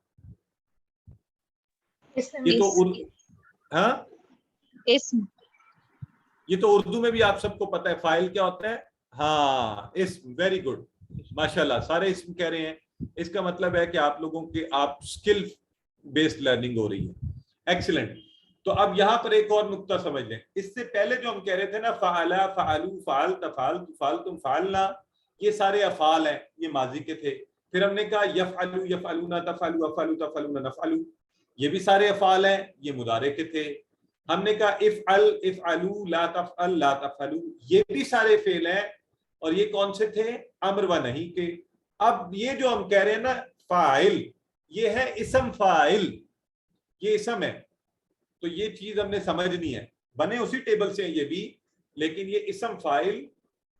یہ تو ہاں یہ تو اردو میں بھی آپ سب کو پتا ہے فاعل کیا ہوتا ہے. ہاں اسم, ویری گڈ ماشاءاللہ, سارے اسم کہہ رہے ہیں. اس کا مطلب ہے کہ آپ لوگوں کے آپ اسکل بیسڈ لرننگ ہو رہی ہے. ایکسیلنٹ. تو اب یہاں پر ایک اور نقطہ سمجھ لیں. اس سے پہلے جو ہم کہہ رہے تھے نا فعلا فعلوا فعلت فعلت فعلتم فعلنا, یہ سارے افعال ہیں, یہ ماضی کے تھے. پھر ہم نے کہا یفعلوا یفعلون تفعلوا افعلوا تفعلون نفعلوا, یہ بھی سارے افعال ہیں, یہ مضارع کے تھے. ہم نے کہا افعل افعلوا لا تفعل لا تفعلوا, یہ بھی سارے فعل ہیں, اور یہ کون سے تھے؟ امر و نہی کے. اب یہ جو ہم کہہ رہے ہیں نا فاعل, یہ ہے اسم فاعل, یہ اسم ہے. تو یہ چیز ہم نے سمجھنی ہے. بنے اسی ٹیبل سے ہیں یہ بھی, لیکن یہ اسم فاعل,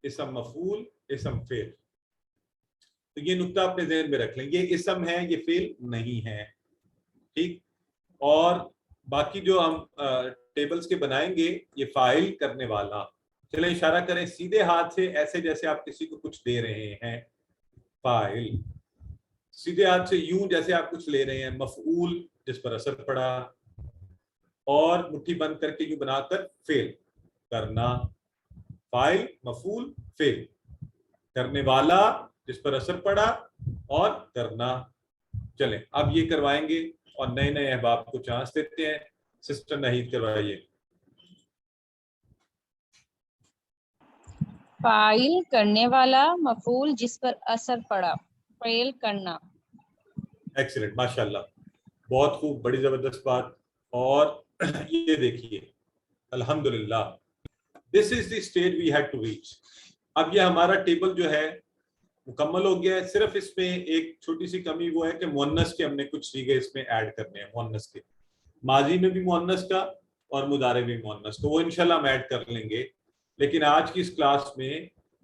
اسم مفعول, اسم فعل. تو یہ نقطہ اپنے ذہن میں رکھ لیں, یہ اسم ہے یہ فعل نہیں ہے. ٹھیک. اور باقی جو ہم ٹیبلز کے بنائیں گے یہ فاعل کرنے والا. چلیں اشارہ کریں سیدھے ہاتھ سے, ایسے جیسے آپ کسی کو کچھ دے رہے ہیں, فاعل. سیدھے ہاتھ سے یوں جیسے آپ کچھ لے رہے ہیں, مفعول جس پر اثر پڑا, اور مٹھی بند کر کے یوں بنا کر فعل کرنا. فاعل مفعول فعل, کرنے والا جس پر اثر پڑا, اور کرنا. چلیں اب یہ کروائیں گے, اور نئے نئے احباب کو چانس دیتے ہیں. سسٹر نہید کروائیے. فاعل کرنے والا, مفعول جس پر اثر پڑا, فعل کرنا. ایکسیلنٹ ماشاءاللہ, بہت خوب, بڑی زبردست بات. اور یہ دیکھیے الحمدللہ, this is the stage we had to reach. اب یہ ہمارا ٹیبل جو ہے مکمل ہو گیا ہے. صرف اس میں ایک چھوٹی سی کمی وہ ہے کہ مؤنث کے ہم نے کچھ صیغے اس میں ایڈ کرنے ہیں. مؤنث کے, ماضی میں بھی مؤنث کا اور مضارع میں بھی مؤنث, تو وہ انشاءاللہ ہم ایڈ کر لیں گے. لیکن آج کی اس کلاس میں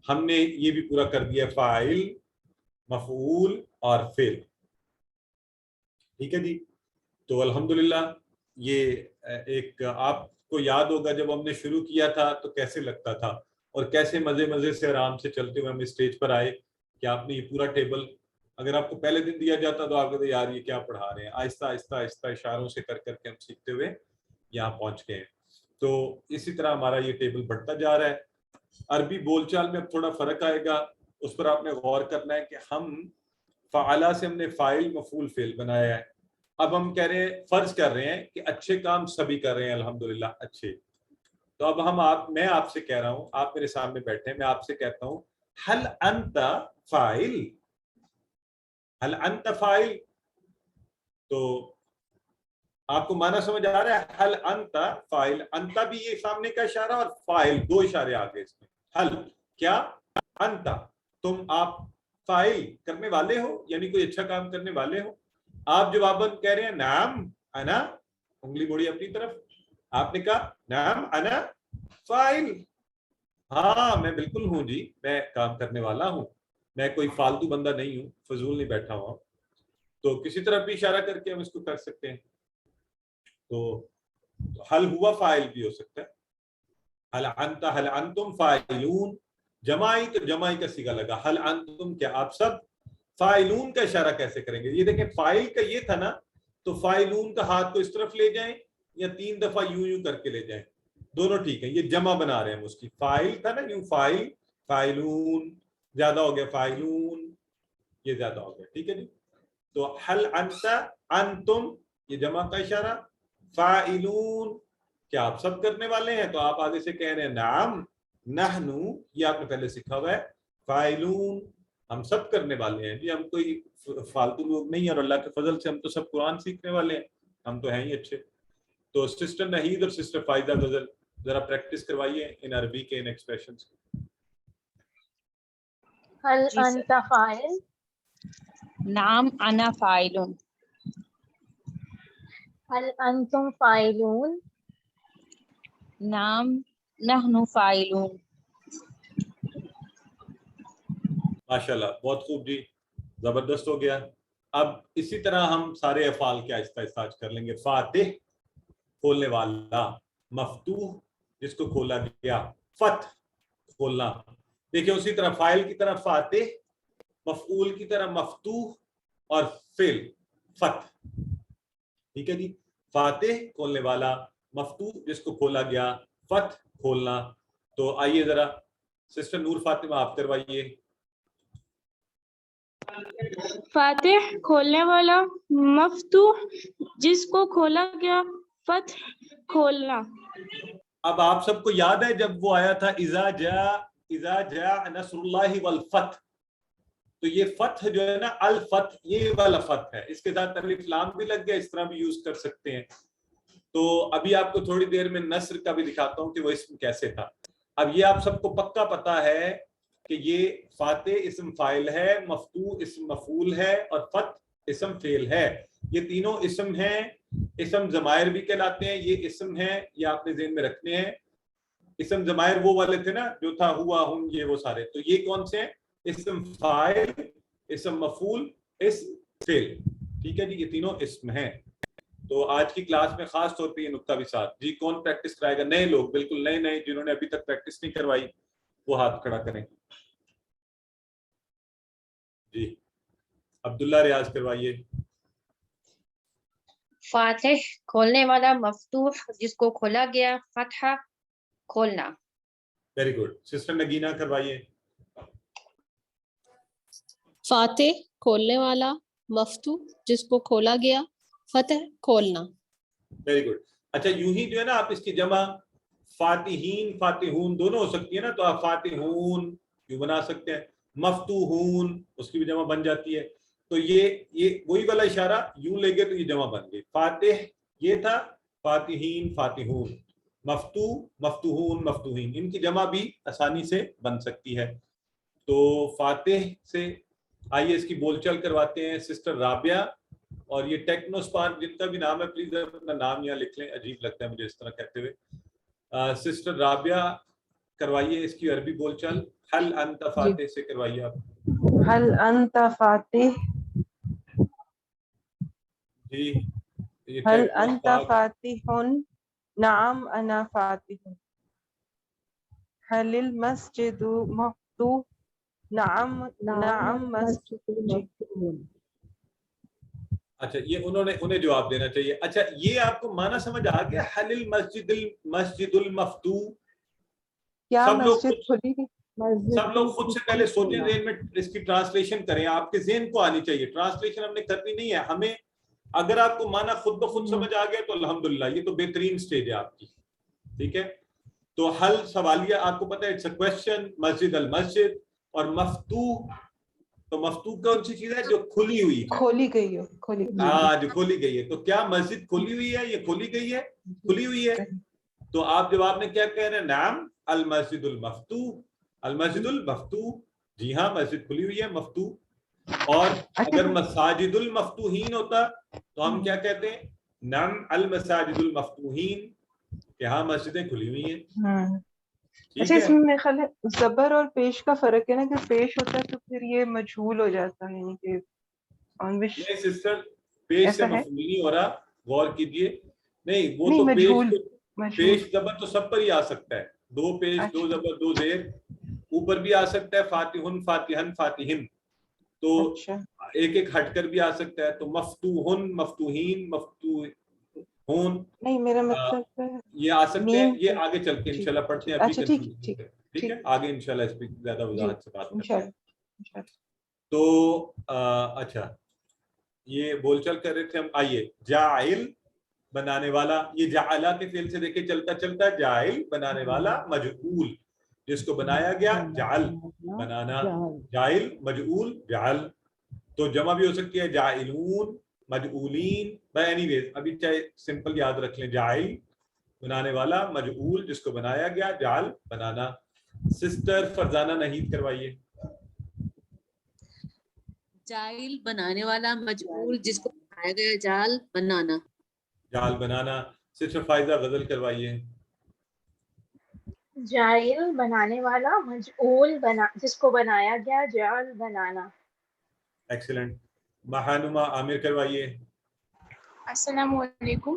ہم نے یہ بھی پورا کر دیا فاعل, مفعول اور فعل. ٹھیک ہے جی. تو الحمدللہ یہ ایک آپ کو یاد ہوگا جب ہم نے شروع کیا تھا تو کیسے لگتا تھا, اور کیسے مزے مزے سے آرام سے چلتے ہوئے ہم اسٹیج پر آئے کہ آپ نے یہ پورا ٹیبل, اگر آپ کو پہلے دن دیا جاتا تو آپ کہتے یار یہ کیا پڑھا رہے ہیں. آہستہ آہستہ آہستہ اشاروں سے کر کر کے ہم سیکھتے ہوئے یہاں پہنچ گئے ہیں. تو اسی طرح ہمارا یہ ٹیبل بڑھتا جا رہا ہے. عربی بول چال میں اب تھوڑا فرق آئے گا, اس پر آپ نے غور کرنا ہے کہ ہم فعلا سے ہم نے فاعل مفعول فعل بنایا ہے. اب ہم کہہ رہے ہیں, فرض کر رہے ہیں کہ اچھے کام سبھی کر رہے ہیں الحمدللہ اچھے. تو اب میں آپ سے کہہ رہا ہوں, آپ میرے سامنے بیٹھے ہیں, میں آپ سے کہتا ہوں ہل انت فاعل, ہل انت فاعل. تو آپ کو معنی سمجھ آ رہا ہے؟ ہل انت فاعل, انت بھی یہ سامنے کا اشارہ اور فاعل, دو اشارے آگے اس میں. ہل کیا, انت تم, آپ فاعل کرنے والے ہو, یعنی کوئی اچھا کام کرنے والے ہو. آپ جواباً کہہ رہے ہیں نعم انا, انگلی بڑی اپنی طرف, آپ نے کہا نعم انا فاعل, ہاں میں بالکل ہوں جی, میں کام کرنے والا ہوں, میں کوئی فالتو بندہ نہیں ہوں, فضول نہیں بیٹھا ہوا. تو کسی طرف بھی اشارہ کر کے ہم اس کو کر سکتے ہیں. تو حل ہوا فاعل بھی ہو سکتا ہے, حل انت حل انتم فاعلون, جمائی تو جمائی کا صیغہ لگا, حل انتم کیا آپ سب, فاعلون کا اشارہ کیسے کریں گے؟ یہ دیکھیں فاعل کا یہ تھا نا, تو فاعلون کا ہاتھ کو اس طرف لے جائیں یا 3 دفعہ یوں کر کے لے جائیں, دونوں ٹھیک ہے. یہ جمع بنا رہے ہیں اس کی, فاعل تھا نا یوں فاعل, فاعلون زیادہ ہو گیا, فاعلون یہ زیادہ ہو گیا. ٹھیک ہے جی. تو حل انت انتم یہ جمع کا اشارہ, فاعلون کیا آپ سب کرنے والے ہیں؟ تو آپ آگے سے کہہ رہے ہیں نعم نحنو, یہ آپ نے پہلے سیکھا ہوا ہے, فاعلون ہم سب کرنے والے ہیں جی, ہم کوئی فالتو لوگ نہیں, اور اللہ کے فضل سے ہم تو سب قرآن سیکھنے والے ہیں, ہم تو ہیں ہی اچھے. تو سسٹر نہید اور سسٹر فائدہ غزل ذرا پریکٹس کروائیے ان عربی کے ان ایکسپریشنز. هل أنت فاعل؟ نعم أنا فاعل. هل أنتم فاعلون؟ نعم نحن فاعلون. ماشاءاللہ بہت خوب جی, زبردست ہو گیا. اب اسی طرح ہم سارے افعال کے آہستہ آہستہ کر لیں گے. فاتح کھولنے والا, مفتوح جس کو کھولا گیا, فتح کھولنا. دیکھیں اسی طرح فاعل کی طرح فاتح, مفعول کی طرح مفتوح اور فعل فتح. ٹھیک ہے جی, فاتح کھولنے والا, مفتوح جس کو کھولا گیا, فتح کھولنا. تو آئیے ذرا سسٹر نور فاطمہ آپ کروائیے. فاتح کھولنے والا, مفتوح جس کو کھولا گیا, فتح کھولنا. اب آپ سب کو یاد ہے جب وہ آیا تھا اذا جاء نصر اللہ والفتح, تو یہ فتح جو ہے نا, الفتح, یہ والا فتح ہے, اس کے ساتھ الف لام بھی لگ گیا, اس طرح بھی یوز کر سکتے ہیں. تو ابھی آپ کو تھوڑی دیر میں نصر کا بھی دکھاتا ہوں کہ وہ اسم کیسے تھا. اب یہ آپ سب کو پکا پتا ہے کہ یہ فاتح اسم فاعل ہے, مفتوح اسم مفعول ہے, اور فتح اسم فعل ہے. یہ تینوں اسم ہیں, اسم ضمائر بھی کہلاتے ہیں. یہ اسم ہیں, یہ آپ نے ذہن میں رکھنے ہیں. اسم ضمائر وہ والے تھے نا جو تھا ہوا, ہم, یہ وہ سارے. تو یہ کون سے ہیں؟ اسم فاعل, اسم مفعول, اسم فعل. ٹھیک ہے جی, یہ تینوں اسم ہیں. تو آج کی کلاس میں خاص طور پہ یہ نقطہ بھی ساتھ. جی کون پریکٹس کرائے گا؟ نئے لوگ, بالکل نئے نئے, جنہوں نے ابھی تک پریکٹس نہیں کروائی وہ ہاتھ کھڑا کریں. جی عبداللہ ریاض کروائیے. فاتح کھولنے والا, مفتوح جس کو کھولا گیا, فتح کھولنا. Very good. سسٹر نگینہ کروائیے. فاتح کھولنے والا, مفتوح جس کو کھولا گیا, فتح کھولنا. Very good. اچھا یوں ہی جو ہے نا آپ اس کی جمع فاتحین فاتحون دونوں ہو سکتی ہے نا, تو آپ فاتحون یوں بنا سکتے ہیں, مفتوحون اس کی بھی جمع بن جاتی ہے. تو یہ وہی والا اشارہ یوں لے گئے تو یہ جمع بن گئی. فاتح یہ تھا, فاتحین فاتحون, مفتوح مفتوحون مفتوحین, ان کی جمع بھی آسانی سے بن سکتی ہے. تو فاتح سے آئیے اس کی بول چال کرواتے ہیں سسٹر رابعہ. اور یہ ٹیکنو اسپارک جن کا بھی نام ہے پلیز اپنا نام یہاں لکھ لیں, عجیب لگتا ہے مجھے اس طرح کہتے ہوئے. سسٹر رابعہ کروائیے اس کی عربی بول چال. حل انت فاتح سے کروائیے آپ. حل انت فاتح. جی حل انت فاتح. نعم انا فاتح. حل المسجد مفتوح. نعم مسجد. اچھا یہ انہیں جواب دینا چاہیے. اچھا یہ آپ کو معنی سمجھ آ گیا؟ حل المسجد المفتوح. سب لوگ خود سے پہلے سوچیں, ذہن میں اس کی ٹرانسلیشن کریں. آپ کے ذہن کو آنی چاہیے, ٹرانسلیشن ہم نے کرنی نہیں ہے. ہمیں اگر آپ کو معنی خود بخود سمجھ آ گیا تو الحمدللہ, یہ تو بہترین سٹیج ہے آپ کی. ٹھیک ہے, تو حل سوالیہ آپ کو پتہ ہے اٹس اے کوسچن. مسجد المسجد, اور مفتوح, تو مفتوح کون سی چیز ہے جو کھلی ہوئی ہے, کھولی گئی ہے. ہاں جو کھولی گئی ہے. تو کیا مسجد کھلی ہوئی ہے, یہ کھولی گئی ہے, کھلی ہوئی ہے. تو آپ جواب میں کیا کہہ رہے ہیں؟ نعم المسجد المفتوح. المسجد المفتوح, جی ہاں مسجد کھلی ہوئی ہے, مفتوح. اور اگر مساجد المفتوحین ہوتا تو ہم کیا کہتے ہیں؟ نعم المساجد المفتوحین, کہ ہاں مسجدیں کھلی ہوئی ہیں. اچھا اس میں میرے خیال ہے زبر اور پیش کا فرق ہے نا, کہ پیش ہوتا ہے تو پھر یہ مجہول ہو جاتا ہے, یعنی کہ نہیں سسٹر, پیش سے مفعول نہیں ہو رہا, غور کیجئے. نہیں وہ تو پیش زبر تو سب پر ہی آ سکتا ہے. دو پیش, دو زبر, دو زیر, اوپر بھی آ سکتا ہے فاتحن فاتحن فاتحن, تو ایک ایک ہٹ کر بھی آ سکتا ہے. تو مفتوحن مفتوحین مفتوحون, نہیں میرا مطلب یہ آ سکتے ہیں. یہ آگے چل کے انشاءاللہ پڑھتے ہیں. ٹھیک ہے, آگے انشاءاللہ اس پہ زیادہ وضاحت سے بات کرتے ہیں. تو اچھا یہ بول چل کر رہے تھے ہم. آئیے جاعل بنانے والا, یہ جعلہ کے فعل سے دیکھیں چلتا چلتا. جاعل بنانے والا, مجعول جس کو بنایا گیا, جعل بنانا, جاعل مجعول جعل. تو جمع بھی ہو سکتی ہے جاعلون مجعولین. بائی اینی ویز ابھی چاہے سمپل یاد رکھ لیں, جاعل بنانے والا، مجعول جس کو بنایا گیا، جعل بنانا. سسٹر فرزانہ نہید کروائیے. جائل بنانے والا، مجعول جس کو بنایا گیا، جال بنانا. جال بنانا. سسٹر فائزہ غزل کروائیے. جائل بنانے والا، مجعول جس کو بنایا گیا، جعل بنانا. ایکسیلنٹ. مہانما عامر کروائیے. السلام علیکم.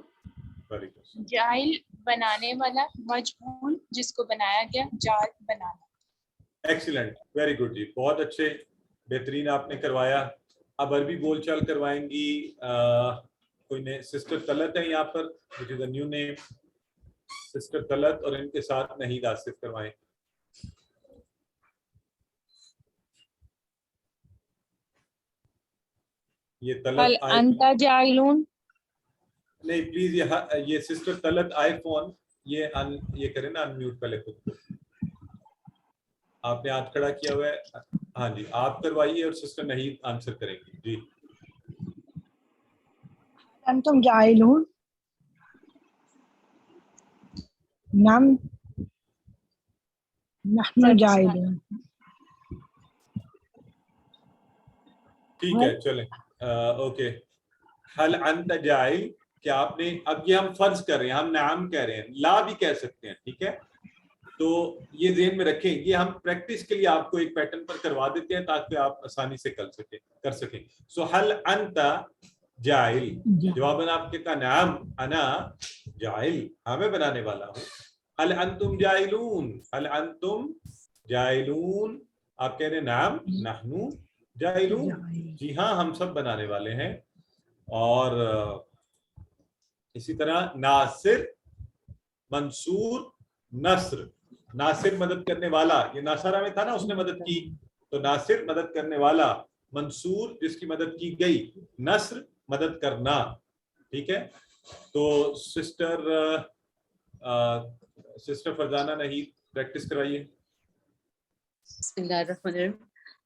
جائل بنانے والا، مجعول جس کو بنایا گیا، جال بنانا. ایکسیلنٹ، ویری گڈ جی، بہت اچھے، بہترین آپ نے کروایا. اب عربی بول چال کروائیں گی کوئی نے. سسٹر طلعت ہے یہاں پر، which is a new name. Sister Talat اور ان کے ساتھ نہید آصف کروائیں. یہ طلعت انت جاعلون. نہیں پلیز، یہ سسٹر طلعت آئی فون یہ کریں نا انمیوٹ پہلے خود کو. آپ نے ہاتھ کھڑا کیا ہوا ہے. ہاں جی آپ کروائیے اور سسٹر نہید آنسر کریں گی. جی انتم جاعلون. نعم نحن جاعلون. ٹھیک ہے چلیں اوکے. حل انت جاعل، کیا آپ نے، اب یہ ہم فرض کر رہے ہیں، ہم نعم کہہ رہے ہیں، لا بھی کہہ سکتے ہیں. ٹھیک ہے تو یہ ذہن میں رکھیں، یہ ہم پریکٹس کے لیے آپ کو ایک پیٹرن پر کروا دیتے ہیں تاکہ آپ آسانی سے کر سکیں. سو حل انت جاعل، جواباً آپ کے کہا نعم انا جاعل، ہاں میں بنانے والا ہوں. حل انتم جاعلون، حل انتم جاعلون، آپ کہہ رہے ہیں نعم نحن جاعلون، جی ہاں ہم سب بنانے والے ہیں. اور اسی طرح ناصر، منصور، نصر. ناصر مدد کرنے والا، یہ ناصرہ میں تھا نا، اس نے مدد کی، تو ناصر مدد کرنے والا، منصور جس کی مدد کی گئی، نصر مدد کرنا. ٹھیک ہے تو سسٹر فرزانہ نہید پریکٹس کرائیے. بسم اللہ الرحمن الرحیم.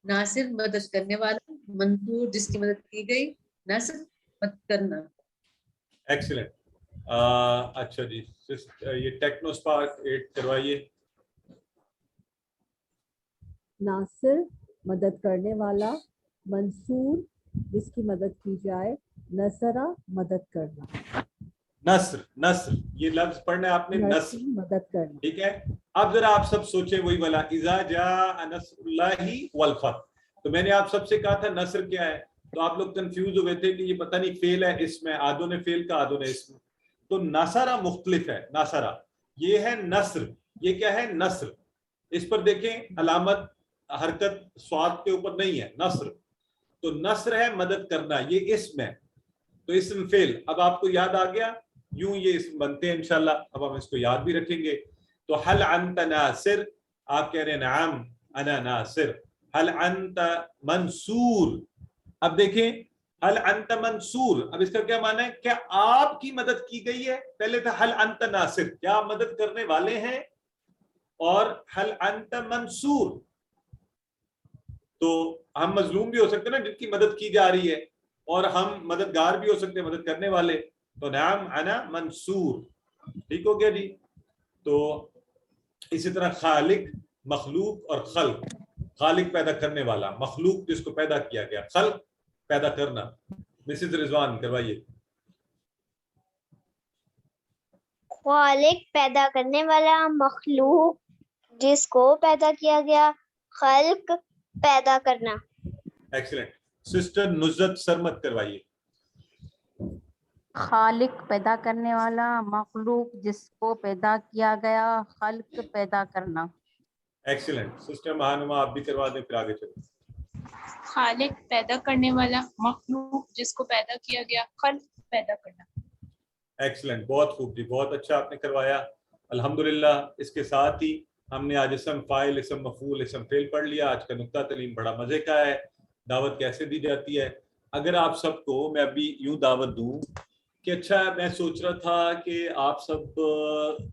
ناصر مدد کرنے والا، منصور جس کی مدد کی گئی، نصر مدد کرنا. ایکسیلنٹ. اچھا جی یہ ٹیکنو اسپارک 8 کروائیے. ناصر مدد کرنے والا، منصور جس کی مدد کی جائے، نصرہ مدد کرنا. نصر، نصر یہ لفظ پڑھنا ہے آپ نے، نصر مدد کرنا. ٹھیک ہے. اب ذرا آپ سب سوچیں وہی والا اذا جاء نصر اللہ والفتح. تو میں نے آپ سب سے کہا تھا نصر کیا ہے، تو آپ لوگ کنفیوز ہوئے تھے کہ یہ پتہ نہیں فعل ہے اس میں، آدھوں نے فعل کا آدھوں نے اسم. تو نصرہ مختلف ہے. نصرہ یہ ہے نصر، یہ کیا ہے نصر. اس پر دیکھیں علامت حرکت سواد کے اوپر نہیں ہے، نصر. تو نصر ہے مدد کرنا، یہ اسم ہے، تو اسم فعل. اب آپ کو یاد آ گیا، یوں یہ اسم بنتے ہیں انشاءاللہ، اب ہم اس کو یاد بھی رکھیں گے. تو حل انت ناصر، آپ کہہ رہے ہیں نعم انا ناصر. حل انت منصور، اب دیکھیں حل انت منصور، اب اس کا کیا معنی ہے، کیا آپ کی مدد کی گئی ہے. پہلے تھا حل انت ناصر، کیا آپ مدد کرنے والے ہیں، اور حل انت منصور، تو ہم مظلوم بھی ہو سکتے ہیں نا جن کی مدد کی جا رہی ہے، اور ہم مددگار بھی ہو سکتے ہیں، مدد کرنے والے. تو نعم انا منصور. ٹھیک ہو گیا جی. تو اسی طرح خالق، مخلوق اور خلق. خالق پیدا کرنے والا، مخلوق جس کو پیدا کیا گیا، خلق پیدا کرنا. مسز رضوان کروائیے. خالق پیدا کرنے والا، مخلوق جس کو پیدا کیا گیا، خلق پیدا کرنا. ایکسیلنٹ. سسٹر نزت سرمت کروائیے. خالق پیدا کرنے والا، مخلوق جس کو پیدا کیا گیا، خلق پیدا کرنا. ایکسیلنٹ. سسٹر مہانما آپ بھی کروا دیں پھر آگے چلیں. خالق پیدا کرنے والا، مخلوق جس کو پیدا کیا گیا، خلق پیدا کرنا. ایکسیلنٹ، بہت خوب جی، بہت اچھا آپ نے کروایا الحمدللہ. اس کے ساتھ ہی ہم نے آج اسم فاعل، اسم مفعول، اسم فعل پڑھ لیا. آج کا نکتہ تعلیم بڑا مزے کا ہے. دعوت کیسے دی جاتی ہے، اگر آپ سب کو میں ابھی یوں دعوت دوں کہ اچھا میں سوچ رہا تھا کہ آپ سب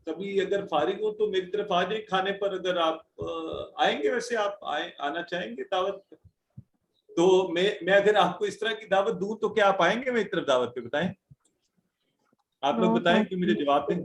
کبھی اگر فارغ ہو تو میری طرف آ جائیں کھانے پر، اگر آپ آئیں گے، ویسے آپ آنا چاہیں گے دعوت پہ، تو میں اگر آپ کو اس طرح کی دعوت دوں تو کیا آپ آئیں گے میری طرف دعوت پہ؟ بتائیں آپ لوگ، بتائیں کہ مجھے جواب دیں.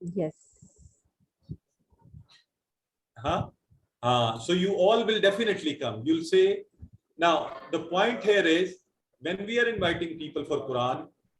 Yes. So you all will definitely come. You'll say, now the point here is when we are inviting people for Quran,